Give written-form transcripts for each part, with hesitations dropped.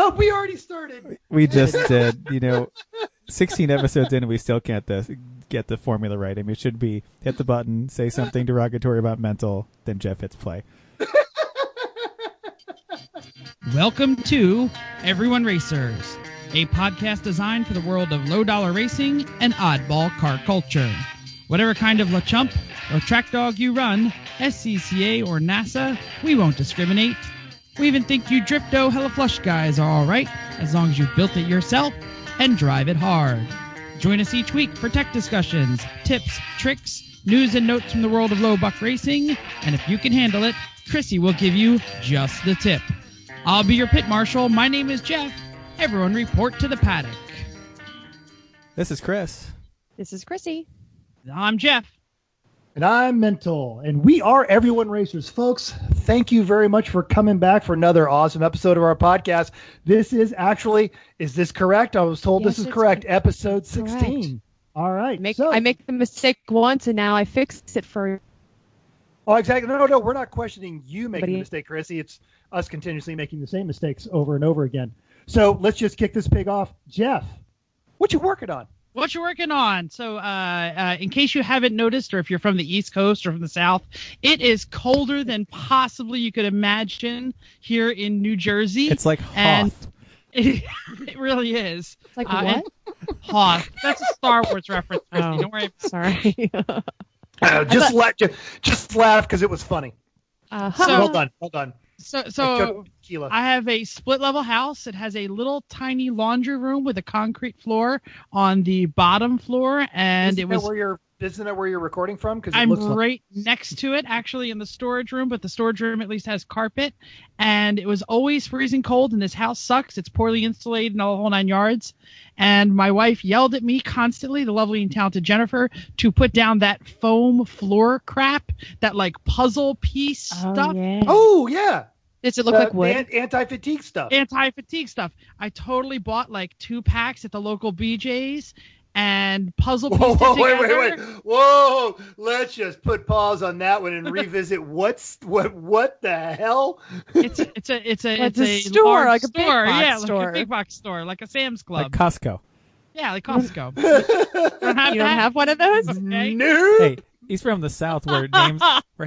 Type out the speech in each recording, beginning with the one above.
hope we already started. We just did. 16 episodes in, and we still can't get the formula right. I mean, it should be hit the button, say something derogatory about mental, then Jeff hits play. Welcome to Everyone Racers, a podcast designed for the world of low-dollar racing and oddball car culture. Whatever kind of LeChump or track dog you run, SCCA or NASA, we won't discriminate. We even think you Drifto Hella Flush guys are all right, as long as you built it yourself and drive it hard. Join us each week for tech discussions, tips, tricks, news and notes from the world of low buck racing, and if you can handle it, Chrissy will give you just the tip. I'll be your pit marshal. My name is Jeff. Everyone report to the paddock. This is Chris. This is Chrissy. I'm Jeff. And I'm Mental. And we are Everyone Racers. Folks, thank you very much for coming back for another awesome episode of our podcast. This is actually, is this correct? I was told Yes, this is it's correct. Episode 16. correct. All right. I make the mistake once, and now I fix it for. Oh, exactly. No, we're not questioning you making But the mistake, Chrissy. It's us continuously making the same mistakes over and over again. So let's just kick this pig off. Jeff, what you working on? What you're working on? So, in case you haven't noticed, or if you're from the East Coast or from the South, it is colder than possibly you could imagine here in New Jersey. It's like Hoth. It really is. It's like what? Hoth. That's a Star Wars reference. Christy. Don't worry. Sorry. Just laugh because it was funny. So- Well done. So I have a split-level house. It has a little tiny laundry room with a concrete floor on the bottom floor, and Isn't that where you're recording from? Because I'm right next to it, actually, in the storage room, but the storage room at least has carpet, and it was always freezing cold, and this house sucks. It's poorly insulated and all the whole 9 yards, and my wife yelled at me constantly, the lovely and talented Jennifer, to put down that foam floor crap, that like puzzle piece stuff. Yeah. Oh, yeah. Does it look like wood? Anti-fatigue stuff. Anti-fatigue stuff. I totally bought like 2 packs at the local BJ's and puzzle pieced it together. Wait. Whoa, let's just put pause on that one and revisit what the hell? It's a store, large like a big store. box Yeah, store. like a big box store, like a Sam's Club. Like Costco. Yeah, like Costco. You don't have one of those? Okay. No. Hey, he's from the South where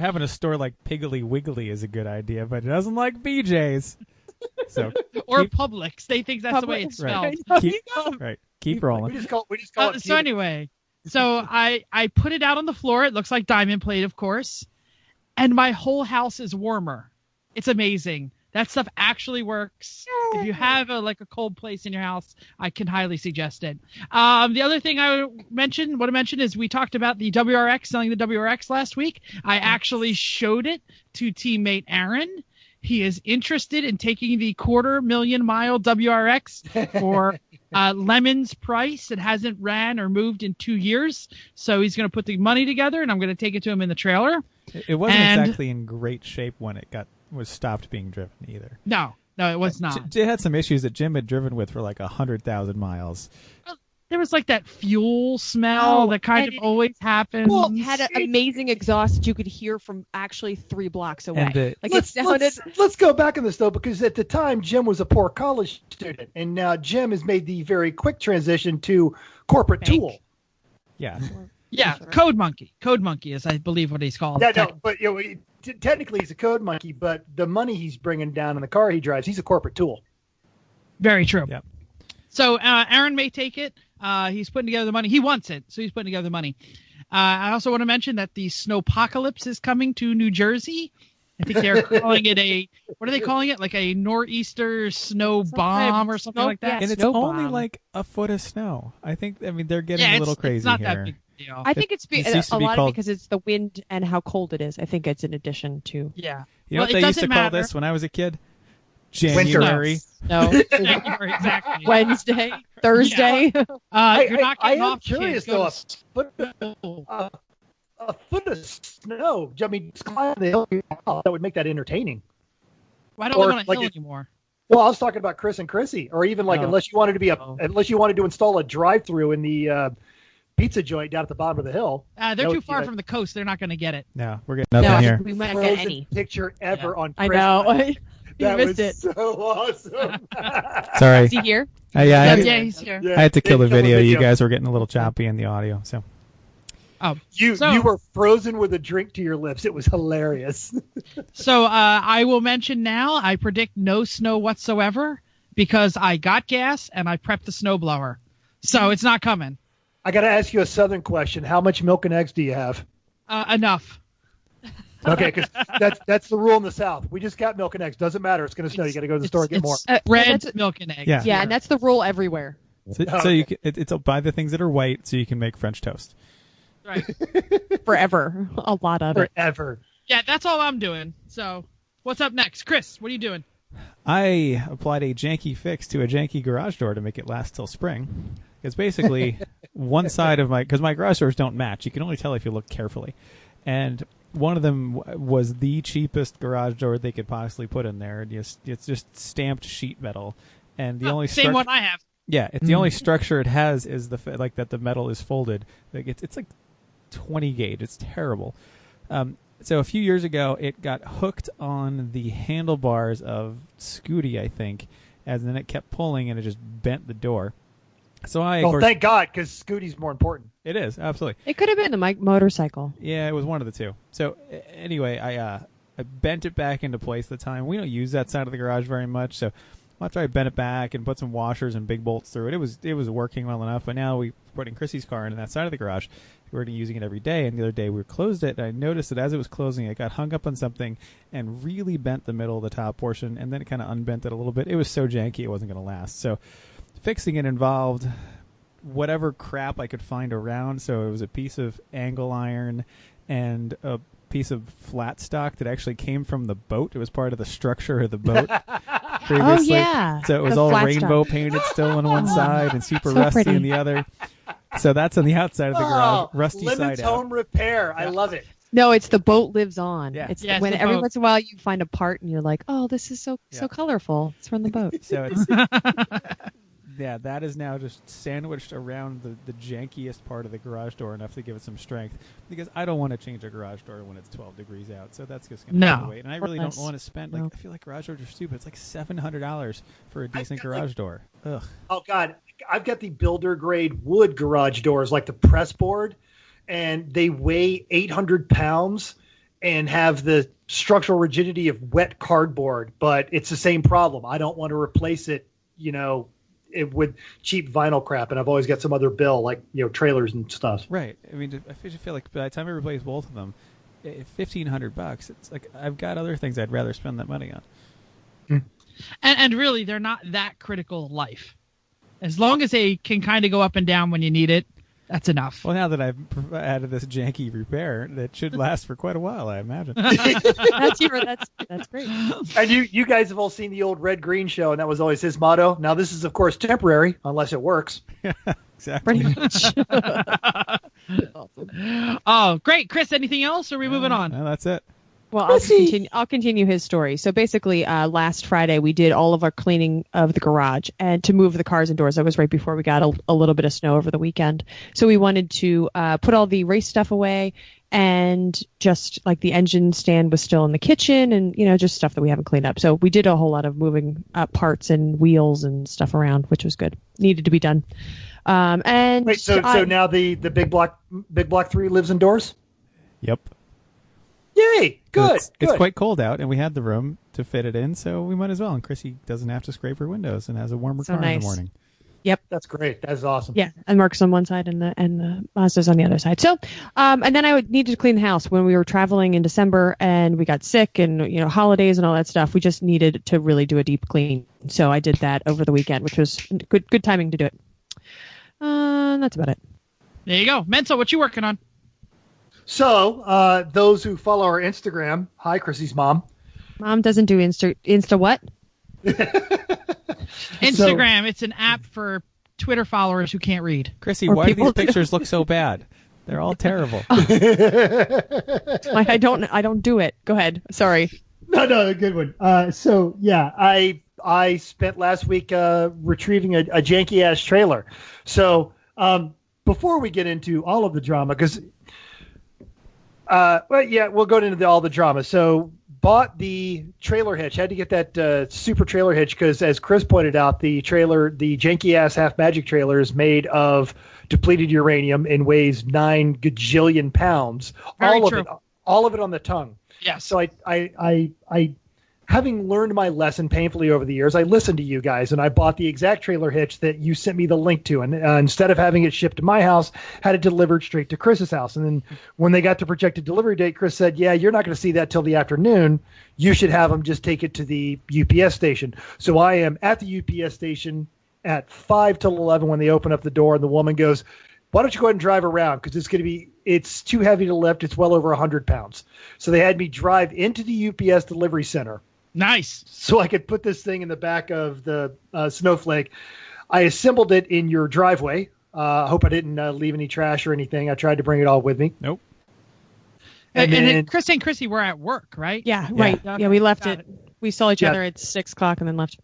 having a store like Piggly Wiggly is a good idea, but he doesn't like BJ's. So Or Publix. They think that's the way it's spelled. Keep rolling. We just call it So anyway, so I put it out on the floor. It looks like diamond plate, of course. And my whole house is warmer. It's amazing. That stuff actually works. If you have a cold place in your house, I can highly suggest it. The other thing I want to mention is we talked about the WRX, selling the WRX last week. I actually showed it to teammate Aaron. He is interested in taking the 250,000-mile WRX for Lemon's price. It hasn't ran or moved in 2 years. So he's going to put the money together, and I'm going to take it to him in the trailer. It wasn't exactly in great shape when it was stopped being driven either. No, it was not. It had some issues that Jim had driven with for like 100,000 miles. There was like that fuel smell that kind of always happens. Well, it had an amazing exhaust that you could hear from actually 3 blocks away. And let's go back on this though, because at the time Jim was a poor college student, and now Jim has made the very quick transition to corporate tool. Yeah. Yeah, Code Monkey. Code Monkey is, I believe, what he's called. Yeah, no, but technically he's a code monkey, but the money he's bringing down in the car he drives, he's a corporate tool. Very true. Yep. So Aaron may take it. He's putting together the money. He wants it, so he's putting together the money. I also want to mention that the snowpocalypse is coming to New Jersey. I think they're calling it what are they calling it? Like a nor'easter snow bomb or something like that. And it's only like a foot of snow. They're getting a little crazy it's not here. That big deal. I think it's a lot because it's the wind and how cold it is. I think it's in addition to. Yeah. You know what they used to call this when I was a kid? January. No. January, exactly. Wednesday, Thursday. You're not getting off. Curious though. A foot of snow. I mean, just climb the hill. That would make that entertaining. Why don't we want a hill anymore? Well, I was talking about Chris and Chrissy, or even unless you wanted to install a drive-through in the pizza joint down at the bottom of the hill. They're too far from the coast. They're not going to get it. No, we're getting nothing here. We might not get any picture ever on Chris. I know. That missed was it. so awesome. Sorry. Is he here? Yeah, He's here. Yeah, I had to kill the kill the video. You video. guys were getting a little choppy in the audio. So Oh, You were frozen with a drink to your lips. It was hilarious. So I will mention now, I predict no snow whatsoever because I got gas and I prepped the snowblower. So it's not coming. I got to ask you a Southern question. How much milk and eggs do you have? Enough. Okay, because that's the rule in the South. We just got milk and eggs. Doesn't matter. It's going to snow. You got to go to the store and get more. Red that's- milk and eggs. Yeah. Yeah, and that's the rule everywhere. so you can, it's buy the things that are white so you can make French toast. Right. Forever. A lot of it. Forever. Yeah, that's all I'm doing. So what's up next? Chris, what are you doing? I applied a janky fix to a janky garage door to make it last till spring. It's basically one side of because my garage doors don't match. You can only tell if you look carefully. And one of them was the cheapest garage door they could possibly put in there. It's just stamped sheet metal. And the only same one I have. Yeah, it's the only structure it has is that the metal is folded. Like it's like 20 gauge. It's terrible. So a few years ago, it got hooked on the handlebars of Scooty, I think, and then it kept pulling and it just bent the door. So of course, thank God, because Scooty's more important. it is absolutely. It could have been the motorcycle. Yeah, it was one of the two. So anyway, I bent it back into place at the time. We don't use that side of the garage very much, so after I bent it back and put some washers and big bolts through it, it was working well enough. But now we're putting Chrissy's car into that side of the garage. We're using it every day, and the other day we closed it, and I noticed that as it was closing, it got hung up on something and really bent the middle of the top portion, and then it kind of unbent it a little bit. It was so janky it wasn't going to last. So fixing it involved whatever crap I could find around. So it was a piece of angle iron and a piece of flat stock that actually came from the boat. It was part of the structure of the boat previously. Oh, yeah. So it was The all flat rainbow stock. painted still on one side and super So rusty pretty. on the other. So that's on the outside of the garage, Oh, rusty Lemons side out. Home Repair. I love it. No, it's the boat lives on. Yeah. It's Yeah, it's when the every boat. once in a while you find a part and you're like, oh, this is so colorful. It's from the boat. So it's yeah, that is now just sandwiched around the jankiest part of the garage door enough to give it some strength, because I don't want to change a garage door when it's 12 degrees out. So that's just going to have to wait. And I really don't Yes. want to spend No. I feel like garage doors are stupid. It's like $700 for a decent garage door. Ugh. Oh, God. I've got the builder grade wood garage doors, like the press board, and they weigh 800 pounds and have the structural rigidity of wet cardboard, but it's the same problem. I don't want to replace it, with cheap vinyl crap, and I've always got some other bill, like, trailers and stuff. Right. I mean, I just feel like by the time I replace both of them, $1,500, it's like I've got other things I'd rather spend that money on. And really, they're not that critical of life. As long as they can kind of go up and down when you need it, that's enough. Well, now that I've added this janky repair, that should last for quite a while, I imagine. That's great. And you guys have all seen the old Red Green show, and that was always his motto. Now, this is, of course, temporary, unless it works. Exactly. Pretty much. Oh, great. Chris, anything else, or are we moving on? No, that's it. Well, I'll continue his story. So basically, last Friday we did all of our cleaning of the garage and to move the cars indoors. That was right before we got a little bit of snow over the weekend. So we wanted to put all the race stuff away, and just like the engine stand was still in the kitchen, and just stuff that we haven't cleaned up. So we did a whole lot of moving parts and wheels and stuff around, which was good. Needed to be done. And Wait, so now the big block 3 lives indoors? Yep. Yay! Good. It's quite cold out, and we had the room to fit it in, so we might as well. And Chrissy doesn't have to scrape her windows and has a warmer car in the morning. Yep. That's great. That's awesome. Yeah, and Mark's on one side and the Mazda's on the other side. So, and then I needed to clean the house when we were traveling in December and we got sick and holidays and all that stuff. We just needed to really do a deep clean. So I did that over the weekend, which was good timing to do it. That's about it. There you go. Mental, what you working on? So, those who follow our Instagram, hi, Chrissy's mom. Mom doesn't do Insta what? Instagram. It's an app for Twitter followers who can't read. Chrissy, Or why do these people- pictures look so bad? They're all terrible. I don't do it. Go ahead. Sorry. No, good one. So yeah, I spent last week retrieving a janky ass trailer. So before we get into all of the drama, because we'll go into all the drama. So bought the trailer hitch. Had to get that super trailer hitch because, as Chris pointed out, the janky ass Half Magic trailer is made of depleted uranium and weighs 9 gajillion pounds. Very all true. of it, all of it on the tongue. Yes. So I having learned my lesson painfully over the years, I listened to you guys and I bought the exact trailer hitch that you sent me the link to. And instead of having it shipped to my house, had it delivered straight to Chris's house. And then when they got the projected delivery date, Chris said, yeah, you're not going to see that till the afternoon. You should have them just take it to the UPS station. So I am at the UPS station at 5 till 11 when they open up the door. And the woman goes, why don't you go ahead and drive around? Because it's too heavy to lift. It's well over 100 pounds. So they had me drive into the UPS delivery center. Nice. So I could put this thing in the back of the Snowflake. I assembled it in your driveway. I hope I didn't leave any trash or anything. I tried to bring it all with me. Nope. And then then Chris and Chrissy were at work, right? Yeah, right. Okay, Yeah, we left got it. We saw each other at 6 o'clock and then left.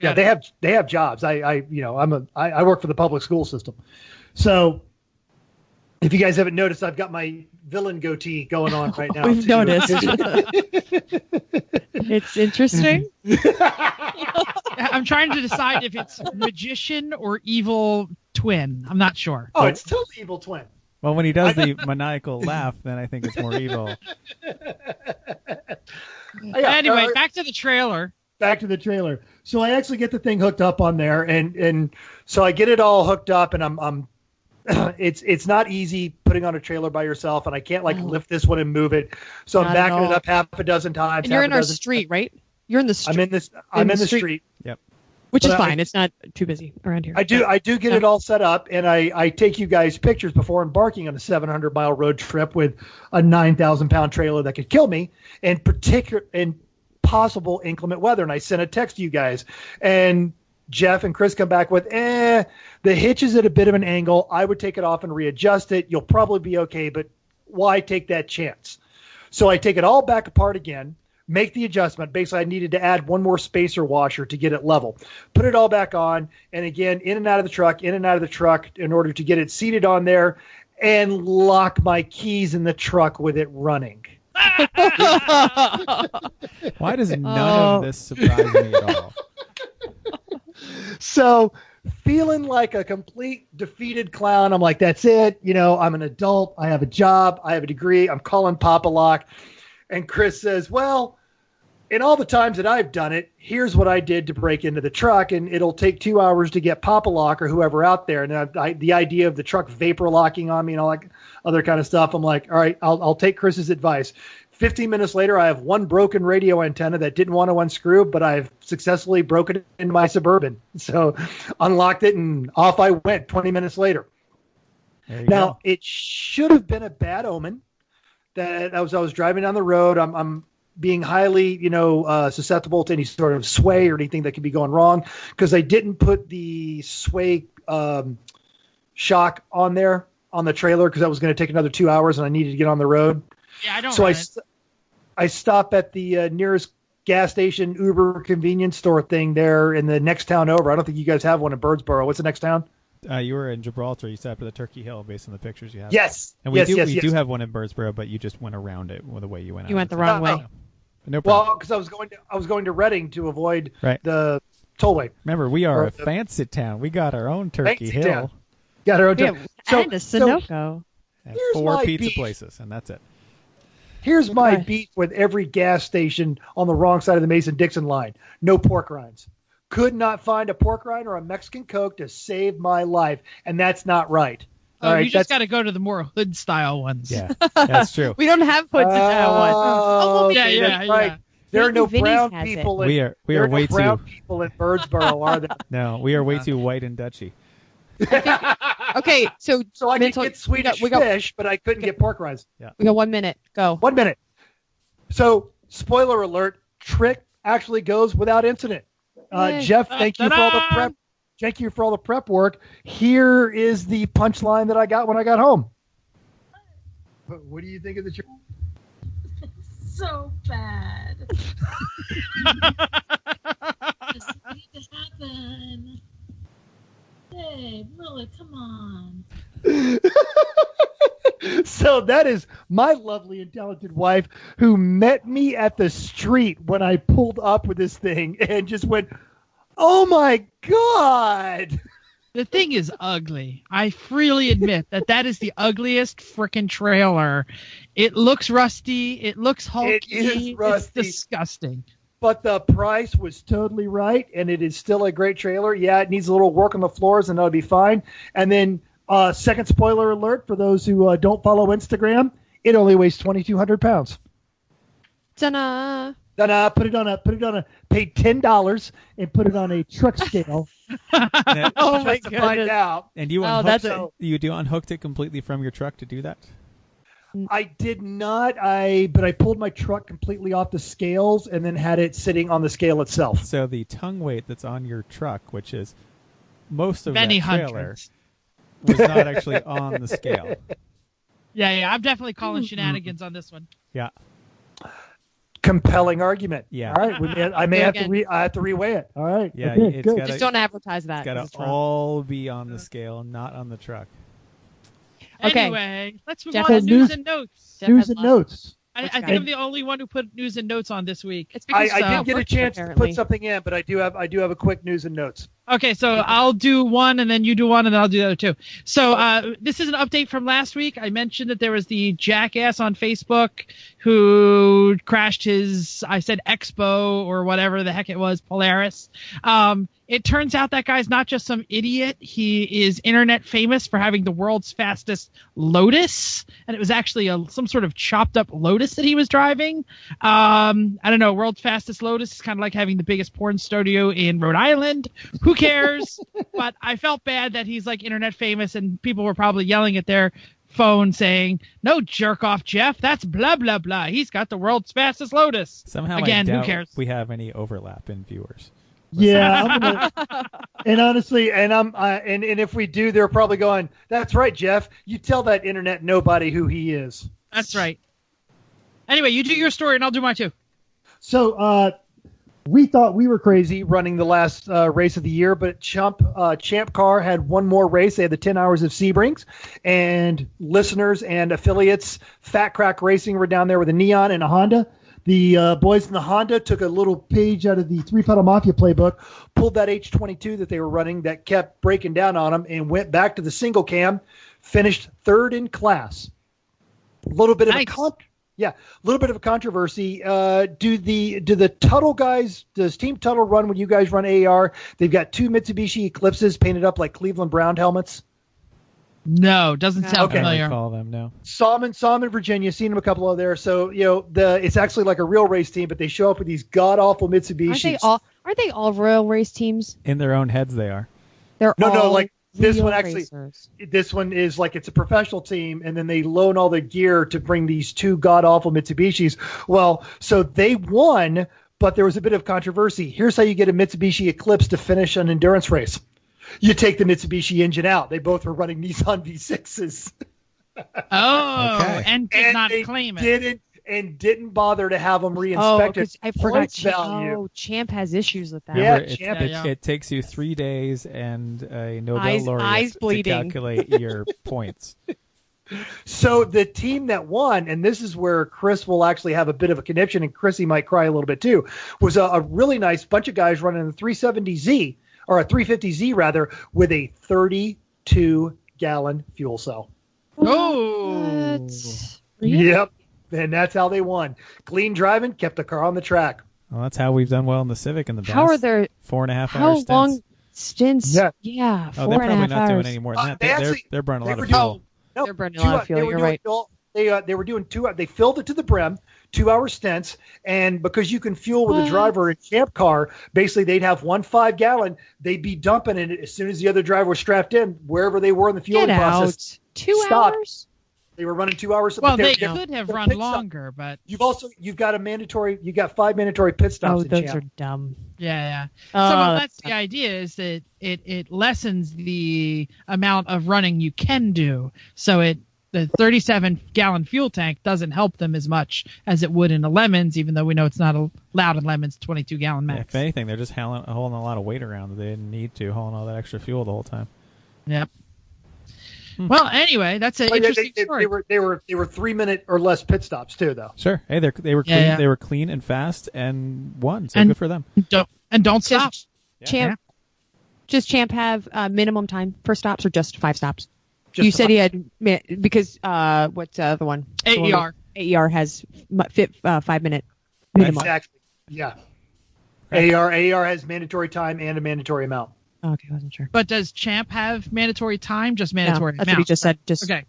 Yeah, they have jobs. I work for the public school system. So if you guys haven't noticed, I've got my villain goatee going on right now. We've noticed. It's interesting. I'm trying to decide if it's magician or evil twin. I'm not sure. Oh, it's totally evil twin. Well, when he does the maniacal laugh, then I think it's more evil. Anyway, back to the trailer. Back to the trailer. So I actually get the thing hooked up on there, and so I get it all hooked up, and I'm it's not easy putting on a trailer by yourself, and I can't lift this one and move it. So I'm Not backing at it all. up half a dozen times. And you're in our street, right? You're in the street. I'm in the street. Yep. Which is But fine. It's not too busy around here. I do get it all set up, and I take you guys pictures before embarking on a 700-mile road trip with a 9,000-pound trailer that could kill me, and possible inclement weather. And I sent a text to you guys, and Jeff and Chris come back with, the hitch is at a bit of an angle. I would take it off and readjust it. You'll probably be okay, but why take that chance? So I take it all back apart again, make the adjustment. Basically, I needed to add one more spacer washer to get it level. Put it all back on, and again, in and out of the truck in order to get it seated on there and lock my keys in the truck with it running. Why does none of this surprise me at all? So feeling like a complete defeated clown, I'm like, that's it. I'm an adult. I have a job. I have a degree. I'm calling Papa Lock. And Chris says, well, in all the times that I've done it, here's what I did to break into the truck. And it'll take 2 hours to get Papa Lock or whoever out there. And the idea of the truck vapor locking on me and all that other kind of stuff, I'm like, all right, I'll take Chris's advice. 15 minutes later, I have one broken radio antenna that didn't want to unscrew, but I've successfully broken it into my Suburban. So unlocked it and off I went 20 minutes later. Now, it should have been a bad omen that I was driving down the road. I'm being highly, susceptible to any sort of sway or anything that could be going wrong because I didn't put the sway shock on there on the trailer because that was going to take another 2 hours and I needed to get on the road. Yeah, I don't. So I stop at the nearest gas station, Uber convenience store thing there in the next town over. I don't think you guys have one in Birdsboro. What's the next town? You were in Gibraltar. You stopped at the Turkey Hill based on the pictures you have. Yes. And we do have one in Birdsboro, but you just went around it with the way you went out. You went the wrong way. No problem. Well, because I was going to Reading to avoid Right. the tollway. Remember, we are a fancy town. We got our own Turkey Fancy Hill. town. Got our own town. And a Sunoco. And Here's 4 my pizza beef. places, and that's it. Here's my Okay. beef with every gas station on the wrong side of the Mason-Dixon line. No pork rinds. Could not find a pork rind or a Mexican Coke to save my life, and that's not right. All right, you just got to go to the more hood style ones. Yeah, that's true. We don't have hoods in that one. Oh, yeah, okay, yeah, that's yeah. right. There are no Maybe Vinny's brown has it. people. We are there way no brown too. people in Birdsboro, are there? No, we are way too white and Dutchy. Okay, so I could mental- get Swedish we got- fish, but I couldn't get pork rinds. we got 1 minute. Go. 1 minute. So, spoiler alert: trick actually goes without incident. Yay. Jeff, thank you for all the Ta-da! prep. Thank you for all the prep work. Here is the punchline that I got when I got home. What do you think of the trick? So bad. This need to happen. Hey, really, come on. So that is my lovely and talented wife who met me at the street when I pulled up with this thing and just went, "Oh my God." The thing is ugly. I freely admit that is the ugliest frickin' trailer. It looks rusty. It looks hulky. It is rusty. It's disgusting. But the price was totally right, and it is still a great trailer. Yeah, it needs a little work on the floors, and that'll be fine. And then, second spoiler alert for those who don't follow Instagram, it only weighs 2,200 pounds. Ta-da! Put it on a paid $10 and put it on a truck scale. Oh my to find goodness. out. And you unhooked it completely from your truck to do that? I did not. But I pulled my truck completely off the scales and then had it sitting on the scale itself. So the tongue weight that's on your truck, which is most of Many that trailer, hundreds. was not actually on the scale. Yeah, I'm definitely calling shenanigans on this one. Yeah. Compelling argument. Yeah. All right. I may have to. I have to reweigh it. All right. Yeah. Okay, It's good. gotta, Just don't advertise that. it's got 'cause to it's wrong. all be on the scale, not on the truck. Okay. Anyway, let's move Jeff on to has news news- and notes. Jeff News has and lots- notes. I Which think guy? I'm the only one who put news and notes on this week. It's because I didn't get a work, chance to apparently. put something in, but I do have a quick news and notes. Okay, so I'll do one, and then you do one, and then I'll do the other two. So this is an update from last week. I mentioned that there was the jackass on Facebook who crashed his, I said Expo or whatever the heck it was, Polaris. It turns out that guy's not just some idiot. He is internet famous for having the world's fastest Lotus, and it was actually some sort of chopped up Lotus that he was driving. I don't know, world's fastest Lotus is kind of like having the biggest porn studio in Rhode Island. Who cares? But I felt bad that he's like internet famous, and people were probably yelling at their phone saying, "No, jerk off, Jeff. That's blah blah blah. He's got the world's fastest Lotus." Somehow, Again, I who doubt cares? we have any overlap in viewers. Yeah, and honestly, and if we do, they're probably going, "That's right, Jeff. You tell that internet nobody who he is." That's right. Anyway, you do your story, and I'll do mine too. So we thought we were crazy running the last race of the year, but Champ Car had one more race. They had the 10 hours of Sebrings, and listeners and affiliates, Fat Crack Racing were down there with a Neon and a Honda. The boys in the Honda took a little page out of the Three Pedal Mafia playbook, pulled that H22 that they were running that kept breaking down on them, and went back to the single cam, finished third in class. A little bit of Nice. a little bit of a controversy. Do the Tuttle guys? Does Team Tuttle run when you guys run AR? They've got two Mitsubishi Eclipses painted up like Cleveland Brown helmets. No, doesn't sound Okay. I don't familiar. recall them, no. Saw them in Virginia. Seen them a couple of there. So it's actually like a real race team, but they show up with these god awful Mitsubishis. Aren't they all royal race teams? In their own heads, they are. They're No, all like this real one actually. racers. This one is like it's a professional team, and then they loan all the gear to bring these two god awful Mitsubishis. Well, so they won, but there was a bit of controversy. Here's how you get a Mitsubishi Eclipse to finish an endurance race. You take the Mitsubishi engine out. They both were running Nissan V6s. Oh, Okay. and did not they claim it. didn't bother to have them Oh, re-inspected. because I forgot. Points value. Oh, Champ has issues with that. Yeah, Remember, Champ- it takes you 3 days and a Nobel Eyes laureate to bleeding. calculate your points. So the team that won, and this is where Chris will actually have a bit of a conniption, and Chrissy might cry a little bit too, was a really nice bunch of guys running a 370Z, or a 350Z rather, with a 32-gallon fuel cell. Oh. What? Really? Yep. And that's how they won. Clean driving, kept the car on the track. Well, that's how we've done well in the Civic in the past. How are their 4.5 hour how stints. long stints? Yeah. Yeah, Oh, 4.5 they're probably not doing hours. any more than that. They actually- They're burning a lot they of were fuel. No, They're burning a lot of fuel, they were you're doing right. They were doing two. They filled it to the brim, 2-hour stints, and because you can fuel with a What? driver in Champ Car, basically they'd have 1 5-gallon. They'd be dumping it as soon as the other driver was strapped in, wherever they were in the fueling Get process. out. 2 Stop. hours? They were running 2 hours. Well, but they they're- could have they're run pit stop. longer, but You've got 5 mandatory pit stops Oh, in those Champ. are dumb. yeah. Oh, So that's the idea, is that it lessens the amount of running you can do. So the 37-gallon fuel tank doesn't help them as much as it would in a Lemons, even though we know it's not allowed in Lemons 22-gallon Yeah, max. if anything, they're just holding a lot of weight around that they didn't need to, hauling all that extra fuel the whole time. Yep. Well, anyway, that's an interesting story. They were 3-minute or less pit stops too, though. Sure. Hey, they were clean. Yeah. They were clean and fast and won. So good for them. Don't stop. Champ, does Champ have minimum time for stops or just 5 stops? Just you said he had because what's the other one? AER. AER has 5-minute minimum. Exactly. Yeah. AER has mandatory time and a mandatory amount. Okay, I wasn't sure. But does Champ have mandatory time? Just mandatory No, that's amount? what he just said. Okay.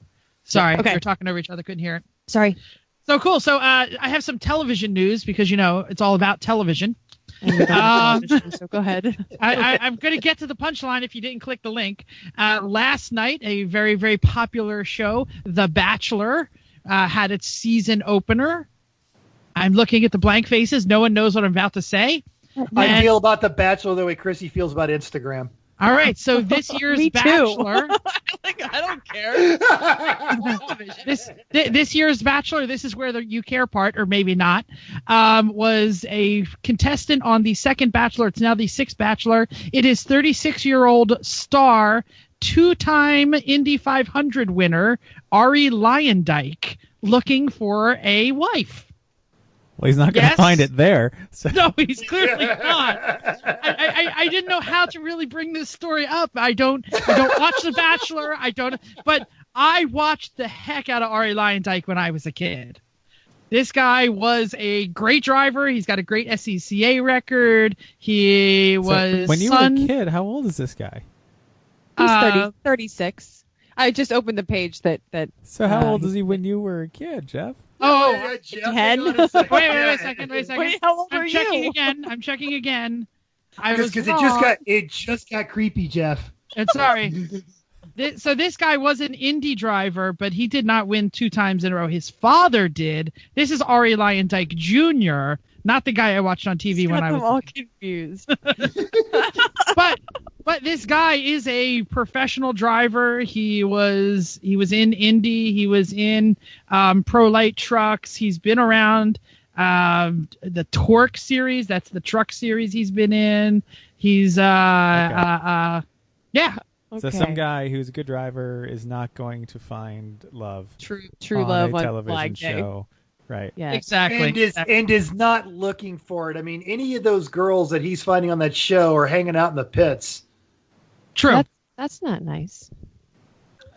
Sorry. Okay. We were talking over each other. Couldn't hear it. Sorry. So cool. So I have some television news because, it's all about television. And we don't have television, so go ahead. I'm going to get to the punchline if you didn't click the link. Last night, a very, very popular show, The Bachelor, had its season opener. I'm looking at the blank faces. No one knows what I'm about to say. I feel about The Bachelor the way Chrissy feels about Instagram. All right, so this year's Me too. Bachelor. I don't care. This year's Bachelor, this is where the you care part, or maybe not, was a contestant on the second Bachelor. It's now the sixth Bachelor. It is 36-year-old star, 2-time Indy 500 winner, Ari Lyondike, looking for a wife. Well, he's not going to find it there. So. No, he's clearly not. I didn't know how to really bring this story up. I don't watch The Bachelor. But I watched the heck out of Ari Lyondike when I was a kid. This guy was a great driver. He's got a great SCCA record. He was. When you were a kid, how old is this guy? He's 36. I just opened the page that. So how old is he when you were a kid, Jeff? Oh, yeah, Jeff, 10. Wait a second. Wait a second. Wait, how old are I'm checking you? again. I'm checking again. Because it just got creepy, Jeff. And sorry. So this guy was an Indy driver, but he did not win 2 times in a row. His father did. This is Ari Lyondike Jr., not the guy I watched on TV when I was all confused. But this guy is a professional driver. He was in Indy. He was in Pro Light Trucks. He's been around the Torque series. That's the truck series he's been in. He's yeah. So some guy who's a good driver is not going to find love. True on love a on television Flag Day. show. Right. Yeah. Exactly. And is not looking for it. I mean, any of those girls that he's finding on that show are hanging out in the pits. True. That's not nice.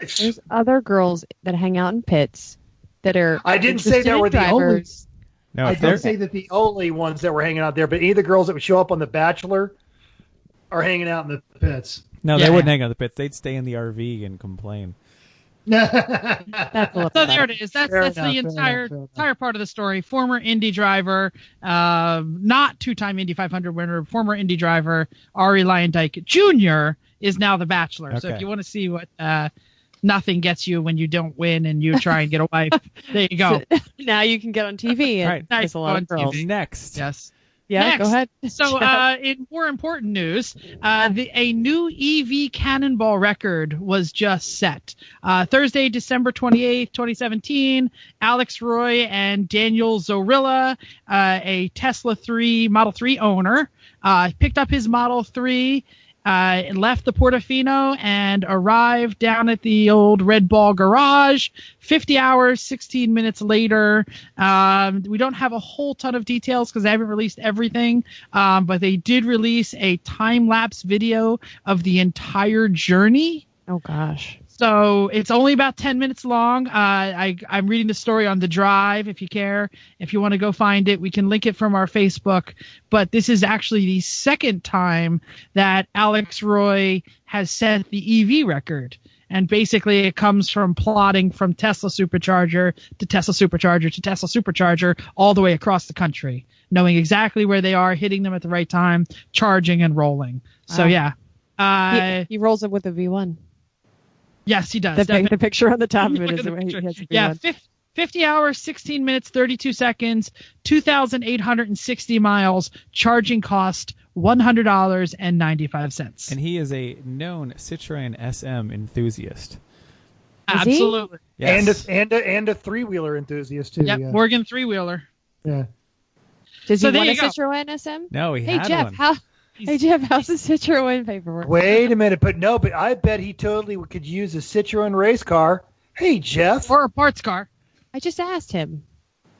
There's other girls that hang out in pits that are. I didn't say interested that in were the only. drivers. No, I didn't say that the only ones that were hanging out there, but any of the girls that would show up on The Bachelor are hanging out in the pits. No, Yeah. they wouldn't hang out in the pits. They'd stay in the RV and complain. That's a little So better. there it is. That's Fair the enough, entire part of the story. Former Indy driver, not 2-time Indy 500 winner, former Indy driver Ari Lyondike Jr. is now The Bachelor. So Okay. if you want to see what nothing gets you when you don't win and you try and get a wife, there you go. Now you can get on TV and Right. there's a lot of Nice. girls. Next. Yes. Yeah, Next. go ahead. So, in more important news, a new EV cannonball record was just set. Thursday, December 28th, 2017, Alex Roy and Daniel Zorilla, a Tesla Model 3 owner, picked up his Model 3, left the Portofino and arrived down at the old Red Ball garage 50 hours, 16 minutes later. We don't have a whole ton of details because they haven't released everything, but they did release a time-lapse video of the entire journey. Oh, gosh. So it's only about 10 minutes long. I'm reading the story on The Drive, if you care. If you want to go find it, we can link it from our Facebook. But this is actually the second time that Alex Roy has set the EV record. And basically it comes from plotting from Tesla Supercharger to Tesla Supercharger to Tesla Supercharger all the way across the country, knowing exactly where they are, hitting them at the right time, charging and rolling. So, Wow. yeah. He rolls it with a V1. Yes, he does. The picture on the top of it Look is at the the way he picture. has a V1. Yeah, 50 hours, 16 minutes, 32 seconds, 2,860 miles, charging cost $100.95. And he is a known Citroen SM enthusiast. Absolutely. Yes. And a 3-wheeler enthusiast too. Yep, Yeah. Morgan 3-wheeler. Yeah. Does So he there want a you go. Citroen SM? No, he Hey, had Jeff, one. Hey, Jeff, how's the Citroen paperwork? Wait a minute, but I bet he totally could use a Citroen race car. Hey, Jeff. Or a parts car. I just asked him.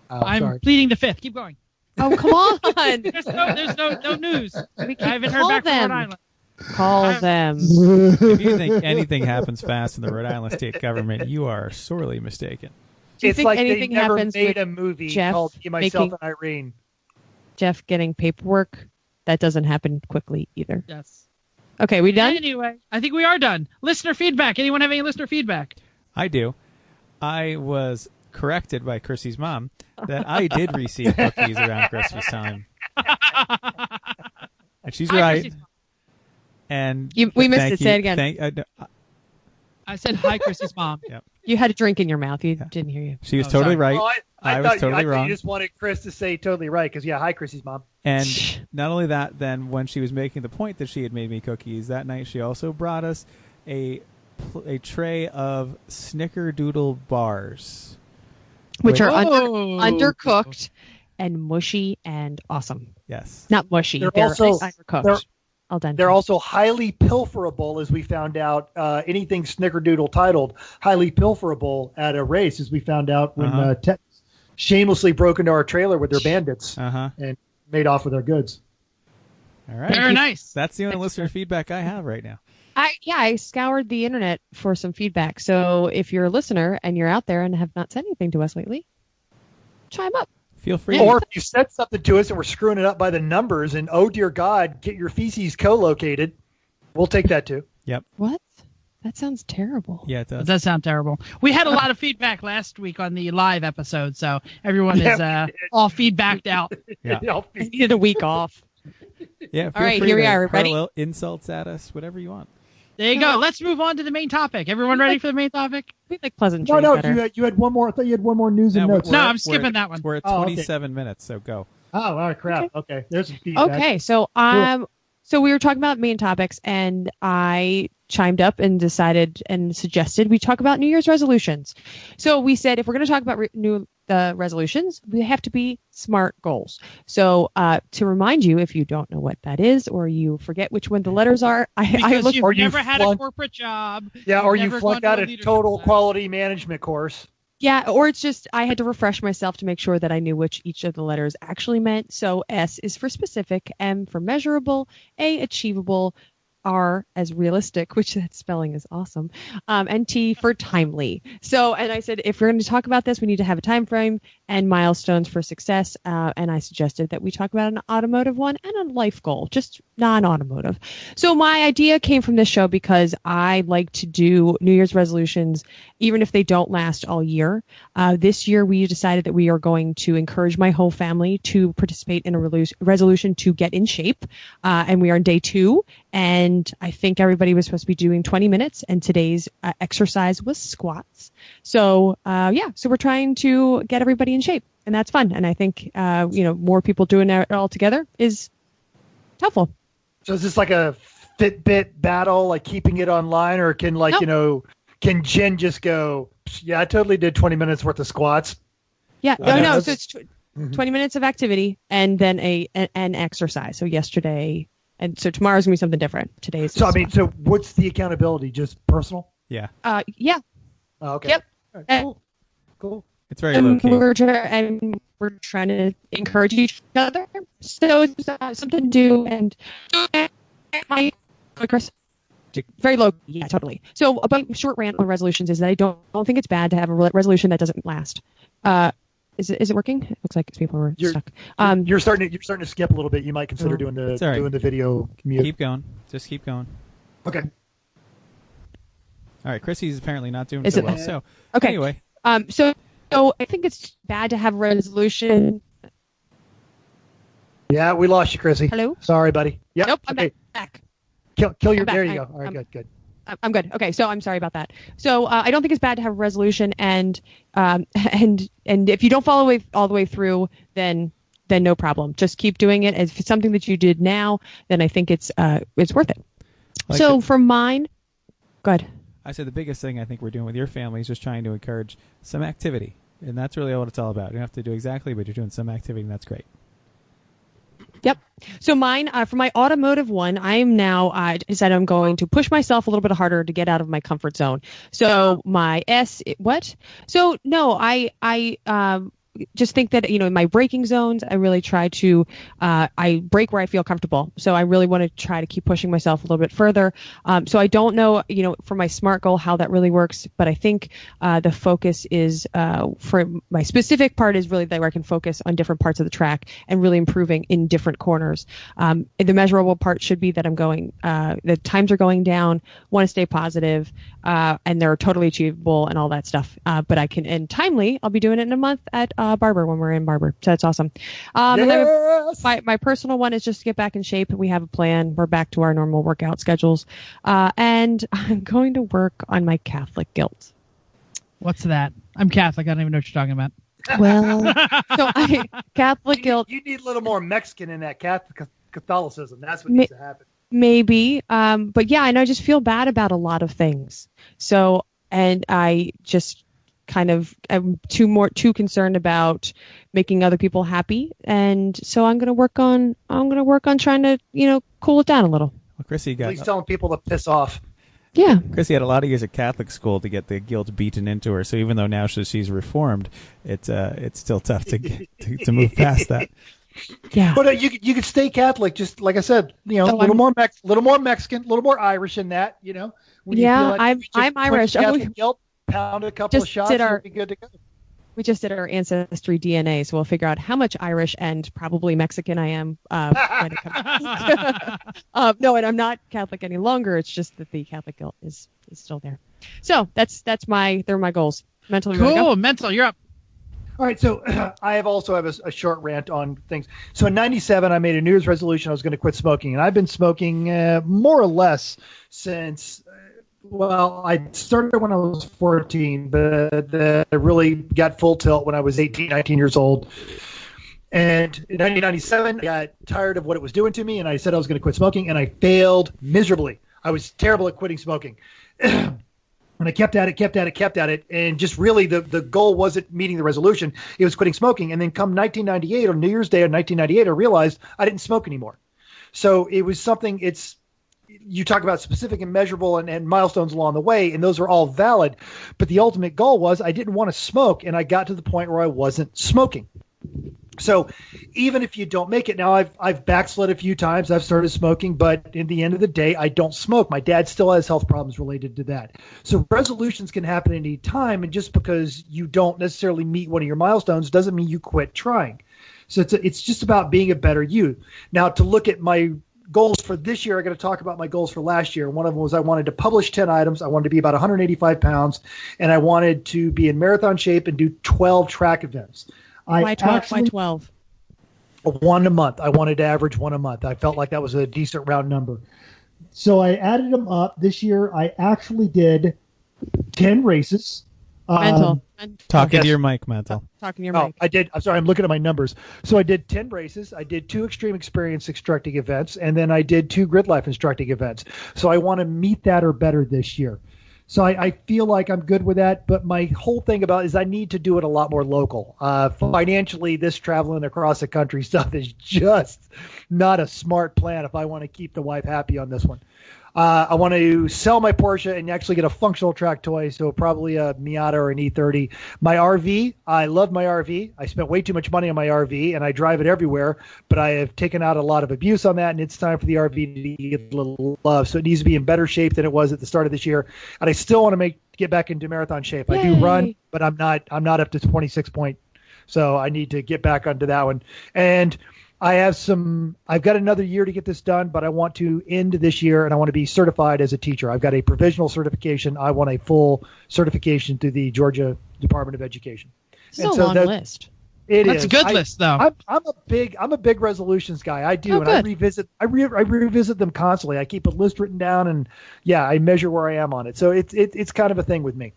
Oh, I'm sorry. pleading the fifth. Keep going. Oh, come on. There's no news. We I can haven't heard call back from them. Rhode Island. Call them. If you think anything happens fast in the Rhode Island state government, you are sorely mistaken. Do you It's think like they anything never happens made with a movie Jeff called Me, Myself, making- and Irene. Jeff getting paperwork? That doesn't happen quickly either. Yes. Okay, we done? Anyway, I think we are done. Listener feedback. Anyone have any listener feedback? I do. I was corrected by Chrissy's mom that I did receive cookies around Christmas time. And she's Hi, right. Chrissy's mom. And We missed thank it. you- Say it again. no, I said hi, Chrissy's mom. You had a drink in your mouth. You didn't hear you. she was Oh, totally sorry. right. Oh, I was thought totally you wrong. just wanted Chris to say totally right because, hi, Chrissy's mom. And not only that, then when she was making the point that she had made me cookies that night, she also brought us a tray of Snickerdoodle bars. Which are Oh. undercooked and mushy and awesome. Yes. Not mushy. They're They're also- undercooked. Al dente. They're also highly pilferable, as we found out. Anything Snickerdoodle titled highly pilferable at a race, as we found out when Tet shamelessly broke into our trailer with their bandits and made off with our goods. All right. Very nice. That's the only listener feedback I have right now. I scoured the internet for some feedback. So if you're a listener and you're out there and have not said anything to us lately, chime up. Feel free. Or if you said something to us and we're screwing it up by the numbers and, oh, dear God, get your feces co-located, we'll take that too. Yep. What? That sounds terrible. Yeah, it That does. does sound terrible. We had a lot of feedback last week on the live episode, so everyone is all feedbacked out. Yeah. I needed a week off. Yeah. All right, here we are. Ready? Hurl insults at us, whatever you want. There you go. Let's move on to the main topic. Everyone ready for the main topic? We like pleasantries No, better. you had one more. I thought you had one more news and notes. No, I'm skipping that one. We're at Oh, okay. 27 minutes, so go. Oh, all right, crap. Okay, there's some feedback. Okay, so so we were talking about main topics, and I chimed up and decided and suggested we talk about New Year's resolutions. So we said if we're going to talk about new resolutions, we have to be SMART goals. So to remind you, if you don't know what that is or you forget which one the letters are, I Because look. you've or you never had a flunk- corporate job. Yeah, You've or you never flunked gone out to a leadership total class. quality management course. Yeah, or it's just I had to refresh myself to make sure that I knew which each of the letters actually meant. So S is for specific, M for measurable, A achievable, R as realistic, which that spelling is awesome, and T for timely. So, and I said if we're going to talk about this, we need to have a time frame and milestones for success. And I suggested that we talk about an automotive one and a life goal, just non-automotive. So my idea came from this show because I like to do New Year's resolutions, even if they don't last all year. This year, we decided that we are going to encourage my whole family to participate in a resolution to get in shape. And we are on day 2. And I think everybody was supposed to be doing 20 minutes. And today's exercise was squats. So, so we're trying to get everybody in shape. And that's fun. And I think, more people doing it all together is helpful. So is this like a Fitbit battle, like keeping it online, or can can Jen just go, yeah, I totally did 20 minutes worth of squats? Yeah. Okay. No. So it's 20 minutes of activity and then an exercise. So yesterday, and so tomorrow's gonna be something different. Today's. So so what's the accountability? Just personal? Yeah. Yeah. Oh, okay. Yep. All right, cool. It's very low key. We're trying to encourage each other. So it's something to do and my Chris. Very low. Yeah, totally. So about short rant on resolutions is that I don't think it's bad to have a resolution that doesn't last. Is it working? It looks like people were stuck. You're starting to skip a little bit. You might consider doing It's all right. the video commute. Keep going. Just keep going. Okay. All right. Chrissy's apparently not doing Is so it- well. So Okay. anyway, So I think it's bad to have a resolution. Yeah, we lost you, Chrissy. Hello? Sorry, buddy. Yep. Nope, I'm okay. back. Kill your. I'm back. There you go. All right, good. I'm good. Okay, so I'm sorry about that. So I don't think it's bad to have a resolution, and if you don't follow all the way through, then no problem. Just keep doing it. If it's something that you did now, then I think it's worth it. Like So for mine, good. I said the biggest thing I think we're doing with your family is just trying to encourage some activity, and that's really what it's all about. You don't have to do exactly, but you're doing some activity, and that's great. Yep. So mine, for my automotive one, I am now, I decided I'm going to push myself a little bit harder to get out of my comfort zone. So my what? So no, I just think that, in my braking zones, I really try to, I brake where I feel comfortable. So I really want to try to keep pushing myself a little bit further. So I don't know, for my SMART goal, how that really works, but I think the focus is, for my specific part is really that where I can focus on different parts of the track and really improving in different corners. The measurable part should be that I'm going, the times are going down, want to stay positive, and they're totally achievable and all that stuff. But I can, and timely, I'll be doing it in a month at, Barber when we're in Barber. So that's awesome. And then my personal one is just to get back in shape. We have a plan. We're back to our normal workout schedules. And I'm going to work on my Catholic guilt. What's that? I'm Catholic. I don't even know what you're talking about. Well, Catholic guilt. You need a little more Mexican in that Catholicism. That's what needs to happen. Maybe. But yeah, and I just feel bad about a lot of things. So, and I just kind of am too concerned about making other people happy, and so I'm going to work on trying to cool it down a little. Well, Chrissy At least telling people to piss off. Yeah, Chrissy had a lot of years at Catholic school to get the guilt beaten into her. So even though now she's reformed, it's still tough to move past that. Yeah, but you could stay Catholic, just like I said, a little more Mexican, a little more Irish in that, When I'm Irish. Catholic guilt, pound a couple of shots, you'll be good to go. We just did our ancestry DNA, so we'll figure out how much Irish and probably Mexican I am. When it comes no, and I'm not Catholic any longer. It's just that the Catholic guilt is still there. So they're my goals. Mental, cool. Mental, you're up. All right, so I also have a short rant on things. So in '97, I made a New Year's resolution I was going to quit smoking, and I've been smoking more or less since. Well, I started when I was 14, but I really got full tilt when I was 18, 19 years old. And in 1997, I got tired of what it was doing to me, and I said I was going to quit smoking, and I failed miserably. I was terrible at quitting smoking. And I kept at it, and just really the goal wasn't meeting the resolution. It was quitting smoking. And then come 1998, on New Year's Day of 1998, I realized I didn't smoke anymore. So it was something you talk about specific and measurable and milestones along the way, and those are all valid. But the ultimate goal was I didn't want to smoke, and I got to the point where I wasn't smoking. So even if you don't make it, now I've backslid a few times. I've started smoking, but in the end of the day, I don't smoke. My dad still has health problems related to that. So resolutions can happen at any time, and just because you don't necessarily meet one of your milestones doesn't mean you quit trying. So it's just about being a better you. Now, to look at my goals for this year, I got to talk about my goals for last year. One of them was I wanted to publish 10 items. I wanted to be about 185 pounds, and I wanted to be in marathon shape and do 12 track events. Why 12? One a month. I wanted to average one a month. I felt like that was a decent round number. So I added them up. This year, I actually did 10 races. Mental. Talking to your mic, Mental. Talking to your mic. I did. I'm sorry. I'm looking at my numbers. So I did 10 races. I did 2 extreme experience instructing events, and then I did 2 grid life instructing events. So I want to meet that or better this year. So I feel like I'm good with that. But my whole thing about it is I need to do it a lot more local. Financially, this traveling across the country stuff is just not a smart plan if I want to keep the wife happy on this one. I want to sell my Porsche and actually get a functional track toy, so probably a Miata or an E30. My RV, I love my RV. I spent way too much money on my RV, and I drive it everywhere, but I have taken out a lot of abuse on that, and it's time for the RV to get a little love. So it needs to be in better shape than it was at the start of this year, and I still want to get back into marathon shape. Yay. I do run, but I'm not up to 26 point, so I need to get back onto that one. And I've got another year to get this done, but I want to end this year and I want to be certified as a teacher. I've got a provisional certification. I want a full certification through the Georgia Department of Education. It's a long list. That's a good list, though. I'm a big resolutions guy. I do, and I revisit them constantly. I keep a list written down, and I measure where I am on it. So it's kind of a thing with me.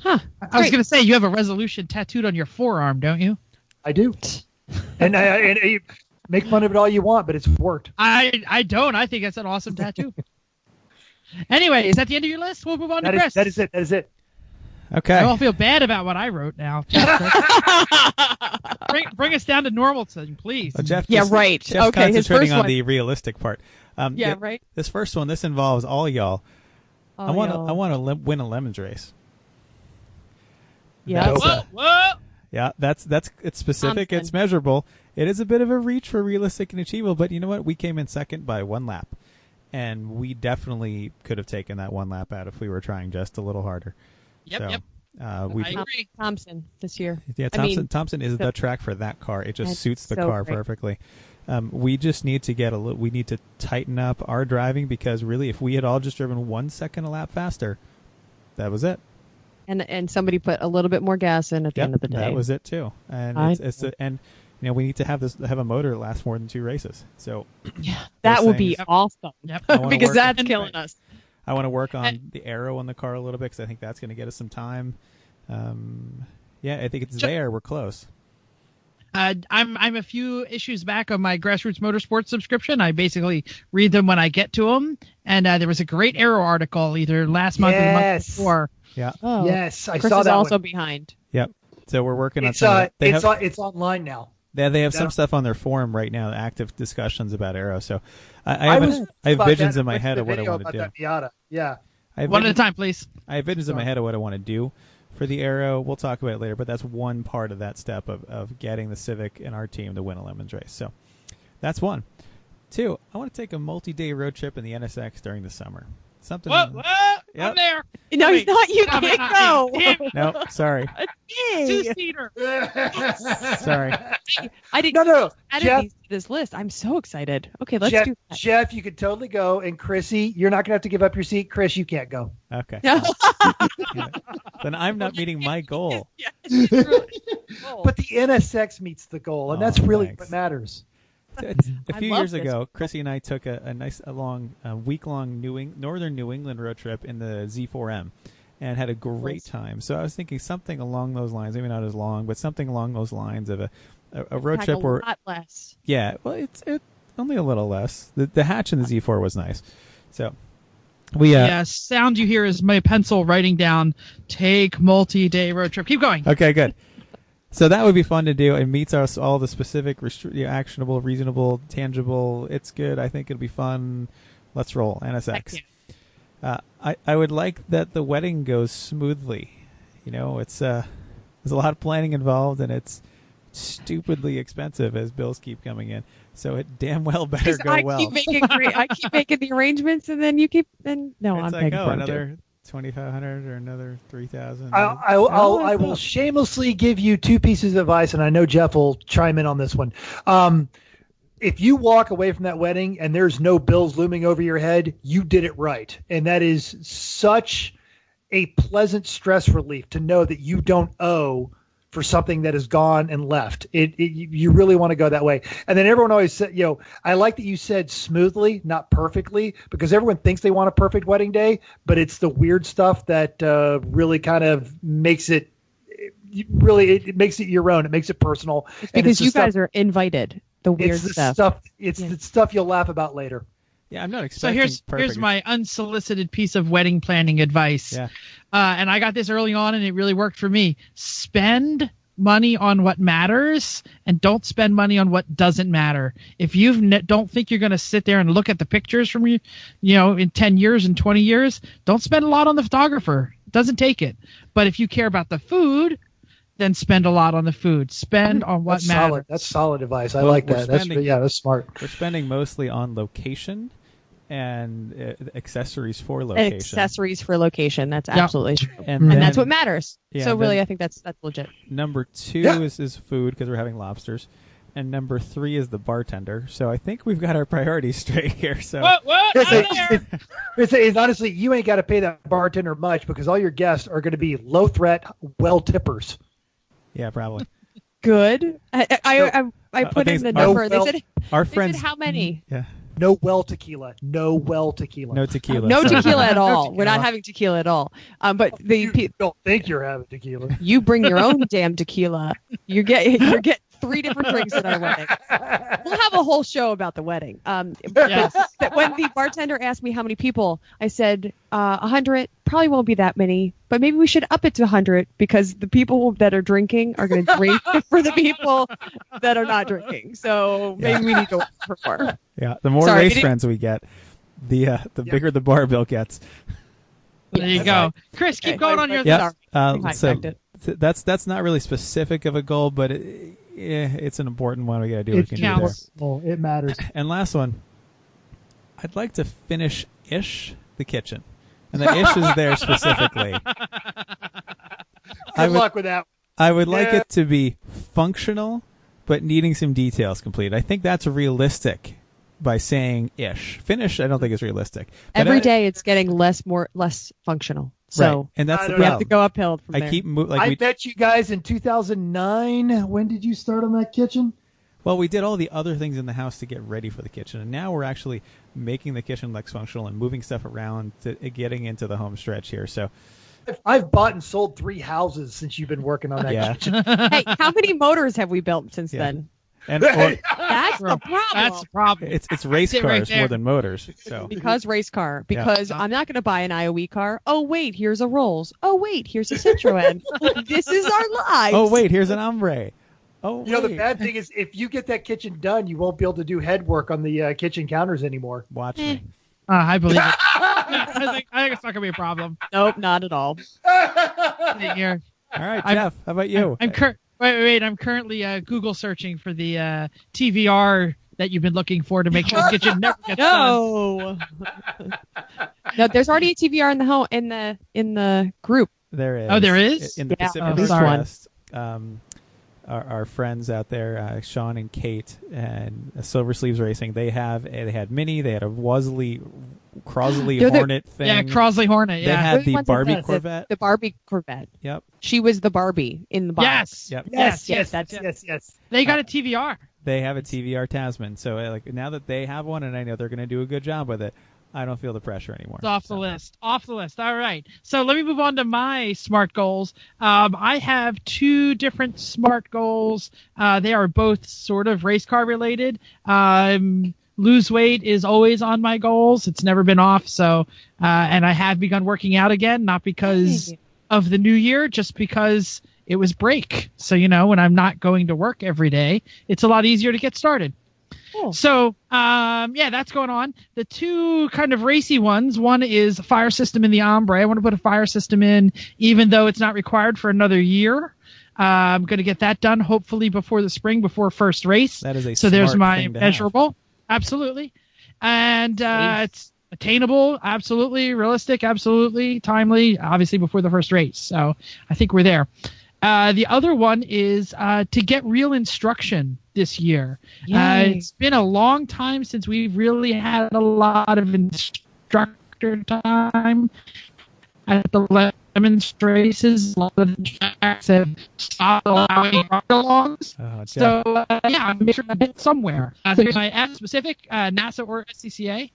Huh? I was going to say you have a resolution tattooed on your forearm, don't you? I do, and I make fun of it all you want, but it's worked. I don't. I think that's an awesome tattoo. Anyway, is that the end of your list? We'll move on to Chris. That is it. Okay. I don't feel bad about what I wrote now. bring us down to normal, please. Well, Jeff Yeah, just- right. Jeff's Okay, his concentrating first on one. the realistic part. Yeah, right. This first one, this involves all y'all. Oh, I want to. y'all. I want to win a lemons race. Yeah. That's, Whoa! yeah, that's it's specific. Thompson. It's measurable. It is a bit of a reach for realistic and achievable, but you know what? We came in second by 1 lap, and we definitely could have taken that 1 lap out if we were trying just a little harder. Yep, So, yep. We I agree. Thompson this year. Yeah, I mean, Thompson is the track for that car. It just That's suits the so car great. perfectly. We just need to get we need to tighten up our driving because really, if we had all just driven 1 second a lap faster, that was it. And somebody put a little bit more gas in at the end of the day. That was it too. And I and we need to have a motor that lasts more than 2 races. So Yeah, that those would be things- awesome. Yep. I wanna because work- that's killing us. I want to work on the aero on the car a little bit because I think that's going to get us some time. Yeah, I think it's there. We're close. I'm a few issues back on my Grassroots Motorsports subscription. I basically read them when I get to them. And there was a great Aero article either last month or the month Yes. before. Yeah. Oh, Yes, I Chris saw is that also one. behind. Yep. So we're working on It's some of that. it's online now. They have some That- stuff on their forum right now, active discussions about Aero. So I I have, was I have about visions that. in my Went to head the of what I video want to about do. that Miata. Yeah. I have One at a visions- time, please. I have visions in my head of what I want to do for the Aero. We'll talk about it later, but that's one part of that step of getting the Civic and our team to win a lemons race. So that's one. 2, I want to take a multi-day road trip in the NSX during the summer. Something. Whoa! Yep. I'm there. No, Wait. not you Stop it, can't not go. me. Damn it. No, sorry. Two-seater. Sorry. I didn't No, add Jeff, these to this list. I'm so excited. Okay, let's Jeff, do that. Jeff, you could totally go, and Chrissy, you're not gonna have to give up your seat. Chris, you can't go. Okay. No. Yeah. Then I'm not meeting my goal. But the NSX meets the goal, and that's Oh, really thanks. what matters. A I few love years this. ago, Chrissy and I took a nice long week-long northern New England road trip in the Z4M and had a great Nice. time. So I was thinking something along those lines, maybe not as long, but something along those lines of a road Pack trip a where, lot less. yeah, well, it's only a little less. The hatch in the Z4 was nice. So we Yeah, sound you hear is my pencil writing down, take multi-day road trip. Keep going. Okay, good. So that would be fun to do. It meets us all the specific, actionable, reasonable, tangible. It's good. I think it'll be fun. Let's roll. NSX. Heck I would like that the wedding goes smoothly. You know, it's there's a lot of planning involved, and it's stupidly expensive as bills keep coming in. So it damn well better go I well. keep making the arrangements, and then you keep. And no, It's I'm like, paying for it. another 2,500 or another 3,000. I will shamelessly give you 2 pieces of advice, and I know Jeff will chime in on this one. If you walk away from that wedding and there's no bills looming over your head, you did it right. And that is such a pleasant stress relief to know that you don't owe for something that is gone and left. You really want to go that way. And then everyone always said, I like that you said smoothly, not perfectly, because everyone thinks they want a perfect wedding day, but it's the weird stuff that really kind of makes it it makes it your own. It makes it personal. It's And because the you stuff- guys are invited. The weird it's the stuff. It's Yeah. the stuff you'll laugh about later. Yeah, I'm not So expecting here's perfect. my unsolicited piece of wedding planning advice. Yeah. And I got this early on, and it really worked for me. Spend money on what matters, and don't spend money on what doesn't matter. If you don't think you're going to sit there and look at the pictures from you, in 10 years and 20 years, don't spend a lot on the photographer. It doesn't take it. But if you care about the food, then spend a lot on the food. Spend on what That's matters. solid. That's solid advice. I Well, like we're that. spending- That's smart. We're spending mostly on location and accessories for location. Accessories for location. That's Yeah. absolutely true. And, And then that's what matters. Yeah, So really, then- I think that's legit. number 2 Yeah. is food because we're having lobsters. And number 3 is the bartender. So I think we've got our priorities straight here. So What? I'm there. It's honestly, you ain't got to pay that bartender much because all your guests are going to be low threat, well tippers. yeah, probably. Good. I put things- in the our- number. well- They Our said friends. how many? Yeah, No well tequila. No well tequila. no tequila. No sorry. tequila at No all. We're not tequila. having tequila at all. But You don't think you're having tequila. you bring your own damn tequila. You get 3 different drinks at our wedding. We'll have a whole show about the wedding. Yes. But when the bartender asked me how many people, I said 100. Probably won't be that many, but maybe we should up it to 100 because the people that are drinking are going to drink for the people that are not drinking. So maybe we need to work for more. Yeah, the more race friends we get, the bigger the bar bill gets. There you go. Chris, keep going on your Yeah. Sorry. That's not really specific of a goal, but it's an important one. We got to do what we can do there. Well, it matters. And last one, I'd like to finish-ish the kitchen. And the ish is there specifically. Good luck with that. I would like it to be functional, but needing some details complete. I think that's realistic by saying ish. Finish, I don't think is realistic. But Every day it's getting less functional. So right. And that's the we problem. have to go uphill from there. I bet you guys in 2009, when did you start on that kitchen? Well, we did all the other things in the house to get ready for the kitchen, and now we're actually making the kitchen less functional and moving stuff around to getting into the home stretch here. So, I've bought and sold 3 houses since you've been working on that kitchen. Hey, how many motors have we built since then? And that's the problem. That's the problem. It's race cars more than motors. So because race car. Because I'm not going to buy an IOE car. Oh wait, here's a Rolls. Oh wait, here's a Citroen. This is our lives. Oh wait, here's an Hombre. Oh, you know, the bad thing is if you get that kitchen done, you won't be able to do head work on the kitchen counters anymore. Watch me. I believe it. I think it's not going to be a problem. Nope, not at all. Here. All right, Jeff, how about you? Wait, I'm currently Google searching for the TVR that you've been looking for to make sure the kitchen never gets done. No, there's already a TVR in the home in the group. There is. Oh, there is? In the Pacific Northwest. Our friends out there, Sean and Kate and Silver Sleeves Racing, they had Mini, they had a Crosley Hornet thing. Yeah, Crosley Hornet. Yeah, they had the Barbie Corvette. The Barbie Corvette. Yep. She was the Barbie in the box. Yes. Yes. They got a TVR. They have a TVR Tasman, so now that they have one, and I know they're going to do a good job with it, I don't feel the pressure anymore. It's off the list. Off the list. All right. So let me move on to my SMART goals. I have 2 different SMART goals. They are both sort of race car related. Lose weight is always on my goals. It's never been off. So, and I have begun working out again, not because of the new year, just because it was break. So, when I'm not going to work every day, it's a lot easier to get started. Cool. So, that's going on. The 2 kind of racy ones. One is a fire system in the Hombre. I want to put a fire system in, even though it's not required for another year. I'm going to get that done, hopefully before the spring, before first race. That is a so there's my thing to measurable. have. Absolutely. And it's attainable, absolutely. Realistic, absolutely. Timely, obviously before the first race. So I think we're there. The other one is to get real instruction this year. It's been a long time since we've really had a lot of instructor time at the Lemons races. A lot of the tracks have stopped allowing ride-alongs. So, I'm making sure I get somewhere. So my specific, NASA or SCCA.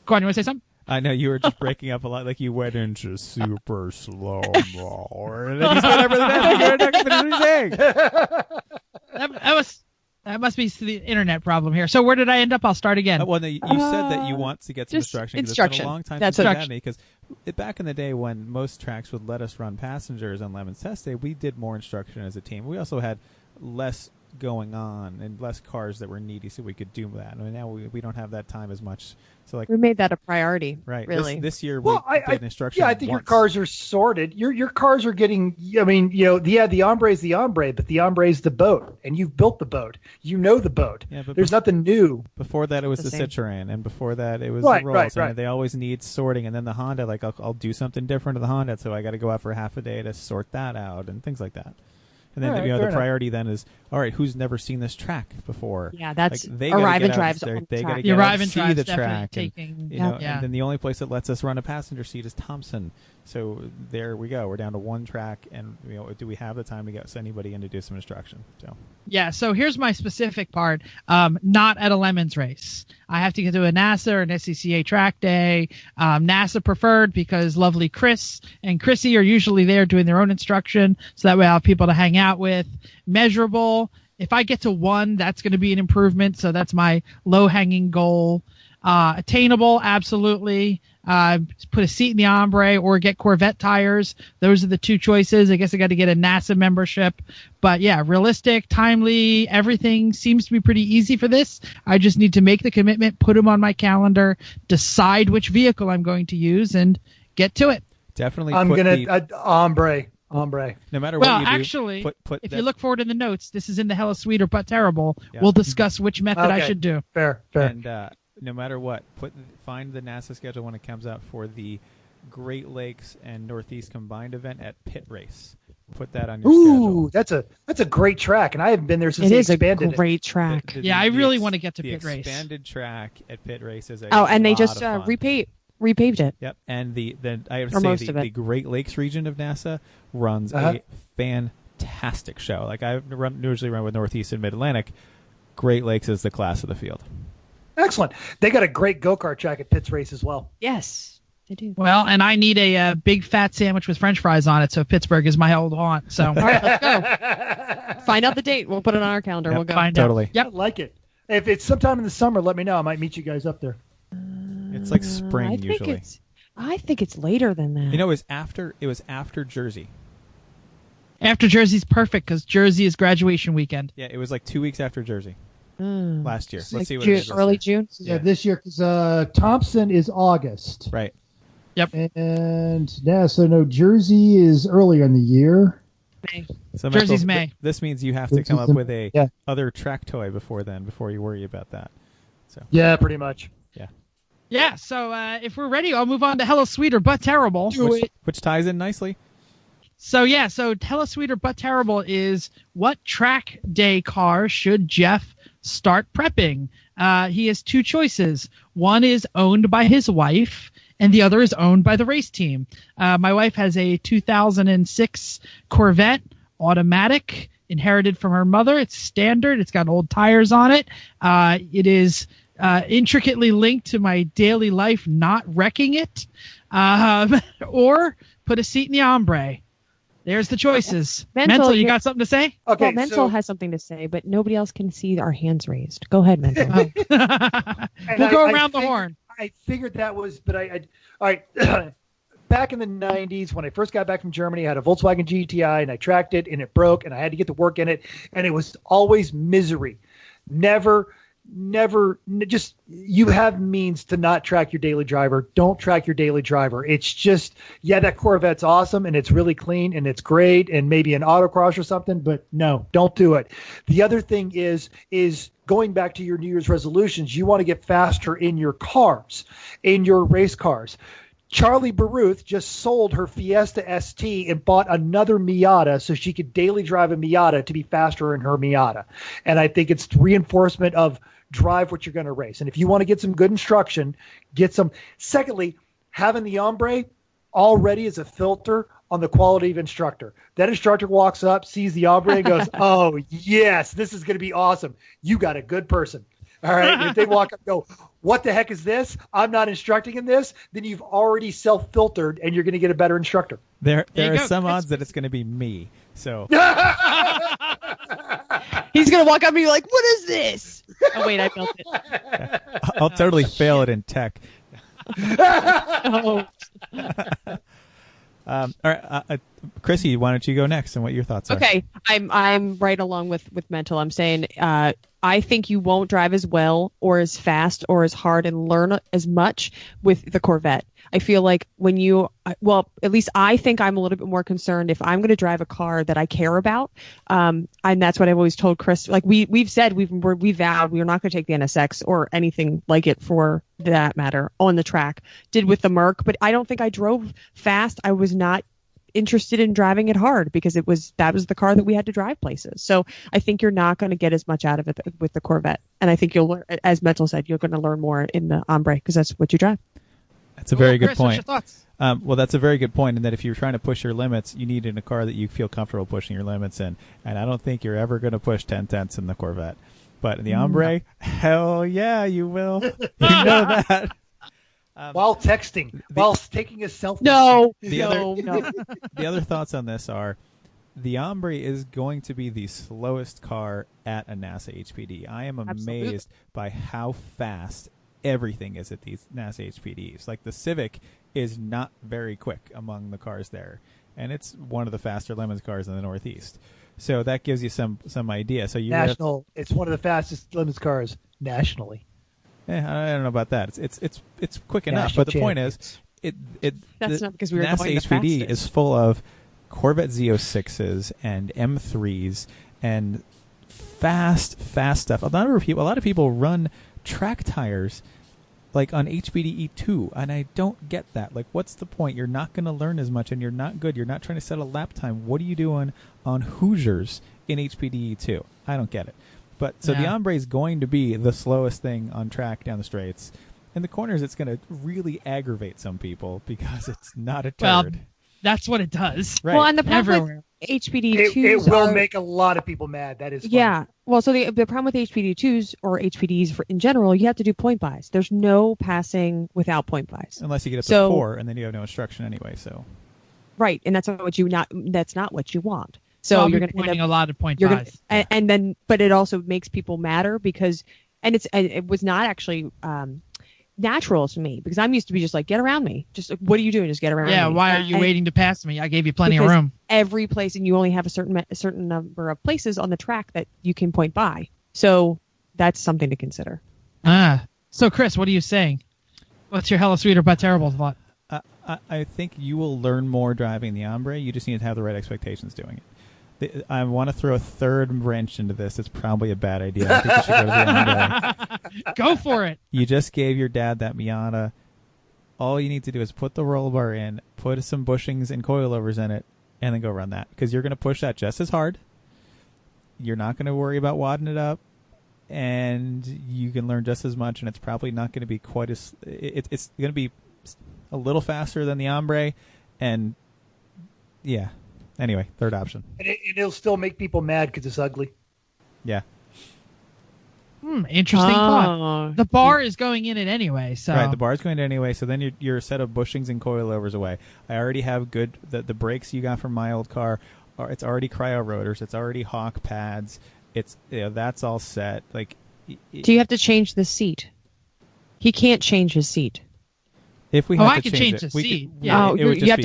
Go on, you want to say something? I know you were just breaking up a lot, like you went into super slow mo, and then you said everything. You're not going to finish what you're saying. That must be the internet problem here. So where did I end up? I'll start again. Well, no, you said that you want to get some instruction. It's been a long time since you had me, because back in the day when most tracks would let us run passengers on Lemons Test Day, we did more instruction as a team. We also had less going on and less cars that were needy, so we could do that. I mean, now we don't have that time as much. So we made that a priority, right? Really, this year we did instruction. Yeah, I think your cars are sorted. Your cars are getting. I mean, the Hombre is the Hombre, but the Hombre is the boat, and you've built the boat. You know the boat. Yeah, but there's nothing new. Before that, it was the Citroen, and before that, it was the Rolls. Right. They always need sorting, and then the Honda. Like I'll do something different to the Honda, so I got to go out for half a day to sort that out and things like that. And then the priority then is, all right, who's never seen this track before? Yeah, that's arrive and drives. They got to get out and see the track. And then the only place that lets us run a passenger seat is Thompson. So there we go. We're down to 1 track, and do we have the time to get anybody in to do some instruction? So here's my specific part. Not at a Lemons race. I have to get to a NASA or an SCCA track day. NASA preferred, because lovely Chris and Chrissy are usually there doing their own instruction, so that way I'll have people to hang out with. Measurable If I get to 1, that's going to be an improvement. So that's my low-hanging goal. Attainable, absolutely. Put a seat in the Hombre or get Corvette tires. Those are the 2 choices. I guess I got to get a NASA membership. But yeah, realistic, timely, everything seems to be pretty easy for this. I just need to make the commitment, put them on my calendar, decide which vehicle I'm going to use, and get to it. Definitely. I'm gonna Hombre. No matter well, what you do, actually, if that, you look forward in the notes, this is in the Hella Sweet or But Terrible. Yeah. We'll discuss which method I Okay. should do. Fair. and no matter what, find the NASA schedule when it comes out for the Great Lakes and Northeast combined event at Pit Race. Put that on your Ooh, schedule. that's a great track, and I haven't been there since It they is a expanded great track. Yeah, I really want to get to the Pit Race. expanded track at Pit Race is a Oh, and they lot just of fun. repaved it. Yep, and the I have Or to most say of the it. Great Lakes region of NASA runs a fantastic show. Like I usually run with Northeast and Mid Atlantic. Great Lakes is the class of the field. Excellent. They got a great go-kart track at Pitts Race as well. Yes, they do. Well, and I need a big fat sandwich with French fries on it, so Pittsburgh is my old haunt. So All right, let's go. Find out the date. We'll put it on our calendar. Yep. We'll go. find Totally. out. Yep. I like it. If it's sometime in the summer, let me know. I might meet you guys up there. It's like spring usually. I think it's later than that. You know, it was after Jersey. After Jersey's perfect because Jersey is graduation weekend. Yeah, it was like 2 weeks after Jersey last year. Let's see what June, it is this early year. June. Yeah, this year because Thompson is August, Right. and no, Jersey is earlier in the year. May. So Jersey's Michael, May. This means you have to come up Jersey's with a yeah. other track toy before you worry about that. So Yeah, pretty much. Yeah, so if we're ready, I'll move on to Hella Sweet or But Terrible. which ties in nicely. So Hella Sweet or But Terrible is what track day car should Jeff start prepping? He has 2 choices. One is owned by his wife, and the other is owned by the race team. My wife has a 2006 Corvette automatic, inherited from her mother. It's standard. It's got old tires on it. It is intricately linked to my daily life, not wrecking it, or put a seat in the Hombre. There's the choices. Mental, you got something to say? Okay, Well, Mental has something to say, but nobody else can see our hands raised. Go ahead, Mental. We'll go around the horn. I figured that was, but all right. Back in the 90s, when I first got back from Germany, I had a Volkswagen GTI, and I tracked it, and it broke, and I had to get to work in it, and it was always misery. Never, just you have means to not track your daily driver. Don't track your daily driver. It's just, that Corvette's awesome, and it's really clean, and it's great, and maybe an autocross or something, but no, don't do it. The other thing is going back to your New Year's resolutions, you want to get faster in your cars, in your race cars. Charlie Baruth just sold her Fiesta ST and bought another Miata so she could daily drive a Miata to be faster in her Miata. And I think it's reinforcement of drive what you're going to race. And if you want to get some good instruction, get some. Secondly, having the Hombre already is a filter on the quality of instructor. That instructor walks up, sees the Hombre, and goes, oh, yes, this is going to be awesome. You got a good person. All right. And if they walk up and go, what the heck is this? I'm not instructing in this. Then you've already self-filtered and you're going to get a better instructor. There you are go. some odds that it's going to be me. So He's going to walk up and be like, what is this? Oh, wait, I built it. I'll totally fail it in tech. Oh. All right, Chrissy, why don't you go next and what your thoughts are? Okay, I'm right along with Mental. I'm saying I think you won't drive as well or as fast or as hard and learn as much with the Corvette. I feel like when at least I think I'm a little bit more concerned if I'm going to drive a car that I care about. And that's what I've always told Chris. Like we've said, we vowed we were not going to take the NSX or anything like it for that matter on the track. Did with the Merc, but I don't think I drove fast. I was not interested in driving it hard because that was the car that we had to drive places. So I think you're not going to get as much out of it with the Corvette. And I think you'll learn, as Mental said, you're going to learn more in the Hombre because that's what you drive. That's a very good Chris, what's your point. thoughts? Well, that's a very good point in that if you're trying to push your limits, you need in a car that you feel comfortable pushing your limits in. And I don't think you're ever going to push 10/10 in the Corvette. But in the Hombre, hell yeah, you will. You know that. While texting, while taking a selfie. No. The other thoughts on this are the Hombre is going to be the slowest car at a NASA HPD. I am amazed by how fast everything is at these NASA HPDs. Like the Civic is not very quick among the cars there, and it's one of the faster Lemons cars in the Northeast. So that gives you some idea. So you it's one of the fastest Lemons cars nationally. I don't know about that. It's quick enough. But the point is, that's not because we were NASA going the HPD fastest. is full of Corvette Z06s and M3s and fast stuff. A lot of people run track tires like on HPDE 2, and I don't get that. Like, what's the point? You're not going to learn as much, and you're not good. You're not trying to set a lap time. What are you doing on Hoosiers in HPDE 2? I don't get it. But so the Hombre is going to be the slowest thing on track down the straights. In the corners, it's going to really aggravate some people because it's not a turd. Well, that's what it does. Right. Well, and the problem Everywhere. with HPD2s It will make a lot of people mad. That is funny. Yeah. Well, so the problem with HPD2s or HPDs in general, you have to do point buys. There's no passing without point buys. Unless you get up to 4, and then you have no instruction anyway. So right, and that's not what you want. So you're going to pointing end up, a lot of point you're buys. and then, but it also makes people madder because, and it was not actually natural to me because I'm used to be just like, get around me. Just like, what are you doing? Just get around me. Yeah, why are you waiting to pass me? I gave you plenty of room. Every place, and you only have a certain number of places on the track that you can point by. So that's something to consider. So Chris, what are you saying? What's your hella sweeter but terrible thought? I think you will learn more driving the Hombre. You just need to have the right expectations doing it. I want to throw a third wrench into this. It's probably a bad idea. I think you should go to the Hombre. Go for it. You just gave your dad that Miata. All you need to do is put the roll bar in, put some bushings and coilovers in it, and then go run that. Because you're going to push that just as hard. You're not going to worry about wadding it up. And you can learn just as much, and it's probably not going to be quite as... It's going to be a little faster than the Hombre. And, yeah. Anyway, third option. And it'll still make people mad because it's ugly. Yeah. Interesting thought. The bar is going in it anyway, so right. The bar's going in anyway, so then you're a set of bushings and coilovers away. I already have good the brakes you got from my old car. It's already cryo rotors. It's already Hawk pads. It's that's all set. Like, do you have to change the seat? He can't change his seat. If we had I to could change the it, we seat. could, Yeah. You have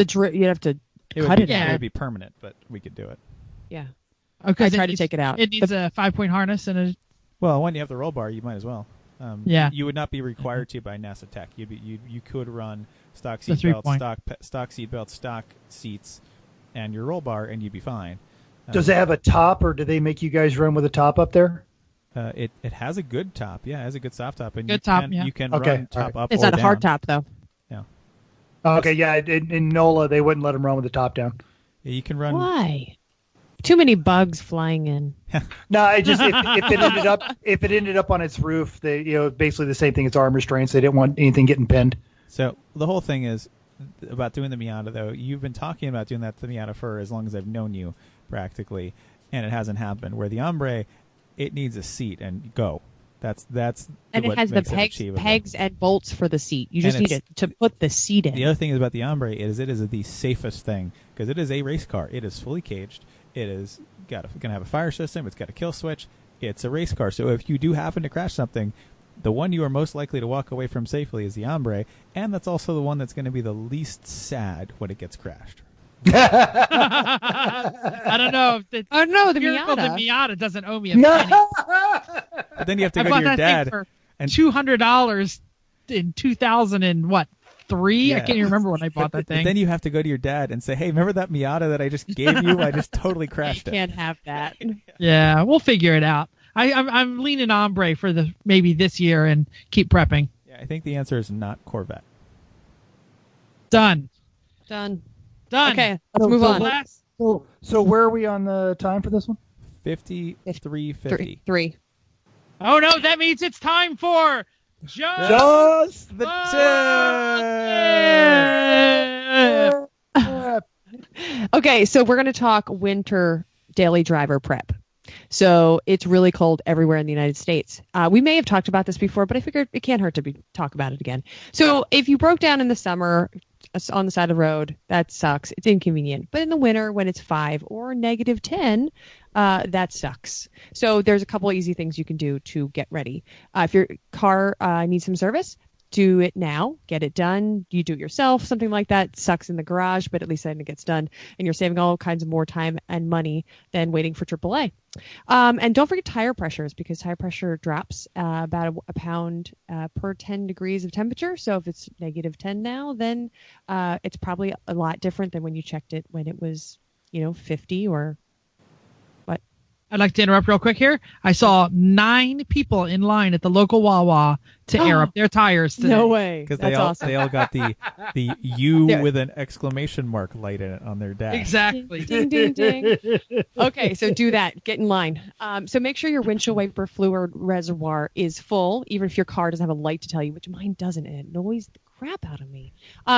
to cut it out. It would be permanent, but we could do it. Yeah. Okay. I tried to take it out. It needs a 5-point harness and a. Well, when you have the roll bar, you might as well. Yeah. You would not be required to by NASA Tech. You could run stock The seat belts, 3-point. stock seat belts, stock seats, and your roll bar, and you'd be fine. Does it have a top, or do they make you guys run with a top up there? It has a good top. Yeah, it has a good soft top, and Good top, yeah. you can Okay, run top up. It's or not a hard down. top though. Yeah. Okay, yeah. In NOLA, they wouldn't let them run with the top down. Yeah, you can run. Why? Too many bugs flying in. No, I just if it ended up on its roof, they basically the same thing as arm restraints. They didn't want anything getting pinned. So the whole thing is about doing the Miata, though. You've been talking about doing that to the Miata for as long as I've known you, practically, and it hasn't happened. Where the Hombre, it needs a seat and go. That's And what it has the makes it achievable. pegs and bolts for the seat. You just And need to put the seat in. The other thing is about the Hombre is it is the safest thing because it is a race car. It is fully caged. It is going to have a fire system. It's got a kill switch. It's a race car. So if you do happen to crash something, the one you are most likely to walk away from safely is the Hombre, and that's also the one that's going to be the least sad when it gets crashed. I don't know if the the miracle Miata. the Miata doesn't owe me a penny. But then you have to I go bought to your that dad thing for and $200 in 2003. Yeah. I can't even remember when I bought that thing. Then you have to go to your dad and say, "Hey, remember that Miata that I just gave you? I just totally crashed it." Can't have that. Yeah, we'll figure it out. I'm leaning Hombre for maybe this year and keep prepping. Yeah, I think the answer is not Corvette. Done. Done. So Okay, let's move on. last- So where are we on the time for this one? 5350. Three. Oh no, that means it's time for Just The tip. Okay, so we're going to talk winter daily driver prep. So it's really cold everywhere in the United States. We may have talked about this before, but I figured it can't hurt to talk about it again. So if you broke down in the summer on the side of the road, that sucks. It's inconvenient. But in the winter, when it's 5 or -10, that sucks. So there's a couple easy things you can do to get ready. If your car needs some service, do it now. Get it done. You do it yourself. Something like that sucks in the garage, but at least then it gets done. And you're saving all kinds of more time and money than waiting for AAA. And don't forget tire pressures, because tire pressure drops about a pound per 10 degrees of temperature. So if it's -10 now, then it's probably a lot different than when you checked it when it was, 50 or what. I'd like to interrupt real quick here. I saw 9 people in line at the local Wawa to air up their tires today. No way. Because That's awesome. they all got the U with an exclamation mark light in it on their dash. Exactly. Ding, ding, ding. Okay, so do that. Get in line. So make sure your windshield wiper fluid reservoir is full, even if your car doesn't have a light to tell you, which mine doesn't, and it annoys the crap out of me.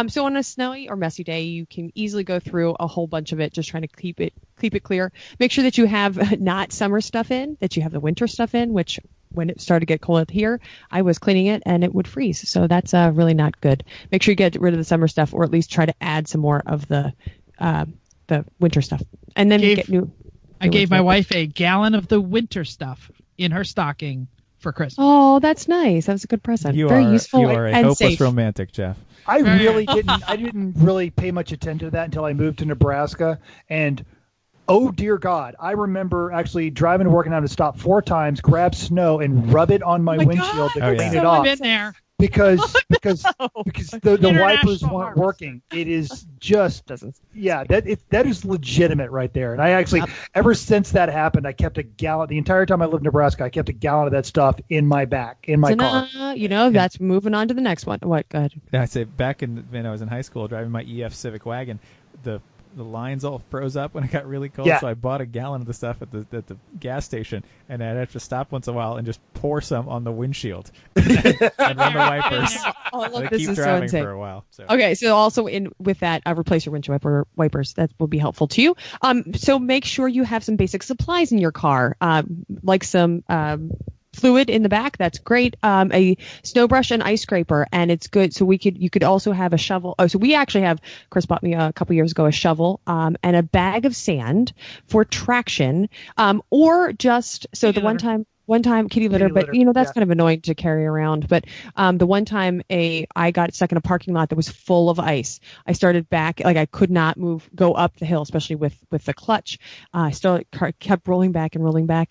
So on a snowy or messy day, you can easily go through a whole bunch of it, just trying to keep it clear. Make sure that you have not summer stuff in, that you have the winter stuff in, which when it started to get cold here, I was cleaning it and it would freeze. So that's really not good. Make sure you get rid of the summer stuff, or at least try to add some more of the winter stuff. And then get new. I gave my wife a gallon of the winter stuff in her stocking for Christmas. Oh, that's nice. That was a good present. Very useful you are a and hopeless safe. romantic, Jeff. I didn't really pay much attention to that until I moved to Nebraska. And oh dear God, I remember actually driving to work and having to stop 4 times, grab snow, and rub it on my windshield to clean it off. Been there. Because the wipers weren't working. It is just that is legitimate right there. And I actually ever since that happened, I kept a gallon the entire time I lived in Nebraska. I kept a gallon of that stuff in my car. That's moving on to the next one. What? Go ahead. I say back when I was in high school driving my EF Civic wagon, the lines all froze up when it got really cold, so I bought a gallon of the stuff at the gas station, and I'd have to stop once in a while and just pour some on the windshield and run the wipers. Look, keep driving for a while. So. Okay, so also with that, replace your windshield wipers. That will be helpful to you. So make sure you have some basic supplies in your car, like some fluid in the back. That's great. A snow brush and ice scraper, and it's good. So you could also have a shovel. Oh, so we actually have, Chris bought me a couple years ago a shovel and a bag of sand for traction, or just so the one time kitty litter, but that's kind of annoying to carry around. But the one time I got stuck in a parking lot that was full of ice. I started back, like I could not go up the hill, especially with the clutch. I still kept rolling back,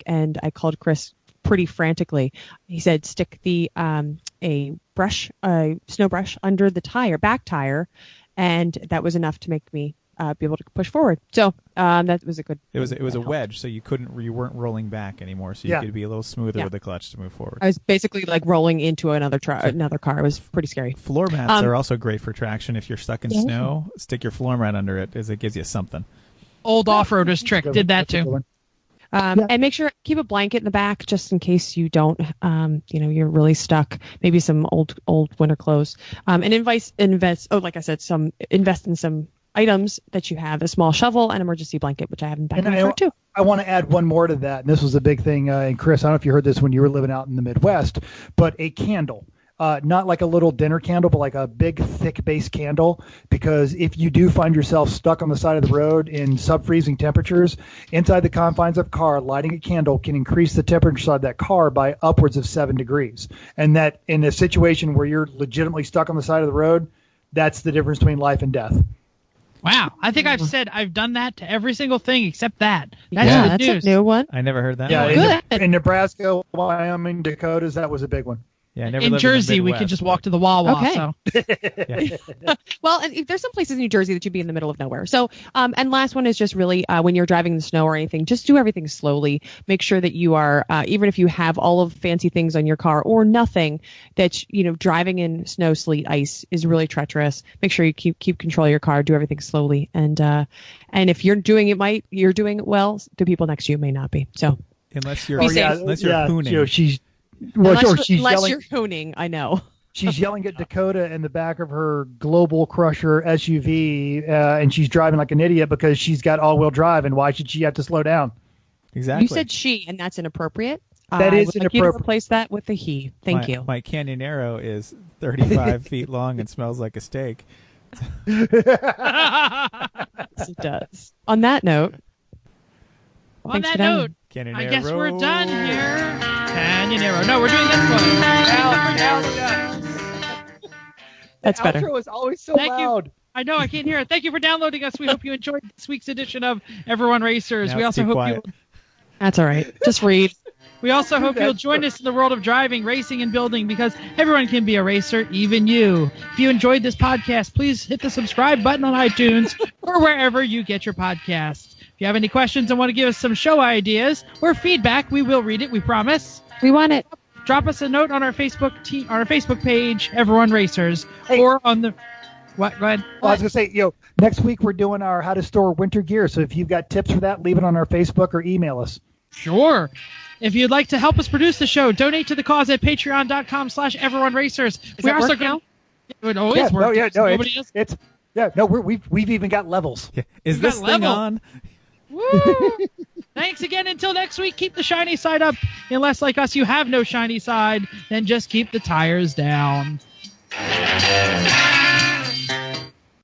and I called Chris pretty frantically. He said, stick the a snow brush under the back tire, and that was enough to make me be able to push forward. So that was a good. It was a wedge, so you weren't rolling back anymore, so you could be a little smoother with the clutch to move forward. I was basically like rolling into another car. It was pretty scary. Floor mats are also great for traction. If you're stuck in snow, stick your floor mat under it, as it gives you something. Old off-roaders trick did that too. And make sure keep a blanket in the back just in case you don't, you're really stuck. Maybe some old winter clothes. And invest in some items that you have: a small shovel, an emergency blanket, which I have in the back of my car too. I want to add one more to that, and this was a big thing. And Chris, I don't know if you heard this when you were living out in the Midwest, but a candle. Not like a little dinner candle, but like a big, thick base candle. Because if you do find yourself stuck on the side of the road in sub-freezing temperatures, inside the confines of a car, lighting a candle can increase the temperature of that car by upwards of 7 degrees. And that in a situation where you're legitimately stuck on the side of the road, that's the difference between life and death. Wow. I think I've done that to every single thing except that. That's a new one. I never heard that. Yeah, in Nebraska, Wyoming, Dakotas, that was that one. Yeah, I never in lived Jersey, in the we Midwest, could just walk to the Wawa. Okay. So. Well, and there's some places in New Jersey that you'd be in the middle of nowhere. So, and last one is just really when you're driving in the snow or anything, just do everything slowly. Make sure that you are, even if you have all of fancy things on your car or nothing, that driving in snow, sleet, ice is really treacherous. Make sure you keep control of your car. Do everything slowly, and if you're doing it well. The people next to you may not be. So unless you're hooning. She's unless yelling, you're hooning, I know. She's yelling at Dakota in the back of her Global Crusher SUV, and she's driving like an idiot because she's got all-wheel drive, and why should she have to slow down? Exactly. You said she, and that's inappropriate. That is inappropriate. inappropriate. You to replace that with a he. Thank you. My Canyonero is 35 feet long and smells like a steak. Yes, it does. On that note. On thanks that for down. note, Canyonero. I guess we're done here. Canyonero. No, we're doing this one. That's better. Outro is always so Thank you. loud. I know, I can't hear it. Thank you for downloading us. We hope you enjoyed this week's edition of Everyone Racers. Now We it's also too hope quiet. That's all right. Just read. We also hope you'll join us in the world of driving, racing, and building, because everyone can be a racer, even you. If you enjoyed this podcast, please hit the subscribe button on iTunes or wherever you get your podcasts. If you have any questions and want to give us some show ideas or feedback, we will read it, we promise. We want it. Drop us a note on our Facebook page, Everyone Racers, Hey. or on the... What? Go ahead. Well, I was going to say, next week we're doing our how to store winter gear. So if you've got tips for that, leave it on our Facebook or email us. Sure. If you'd like to help us produce the show, donate to the cause at patreon.com/Everyone Racers. Is that work now? It would always work. Nobody else. We've even got levels. Yeah. Is You this got thing level. on? Woo! Thanks again. Until next week, keep the shiny side up. Unless, like us, you have no shiny side, then just keep the tires down.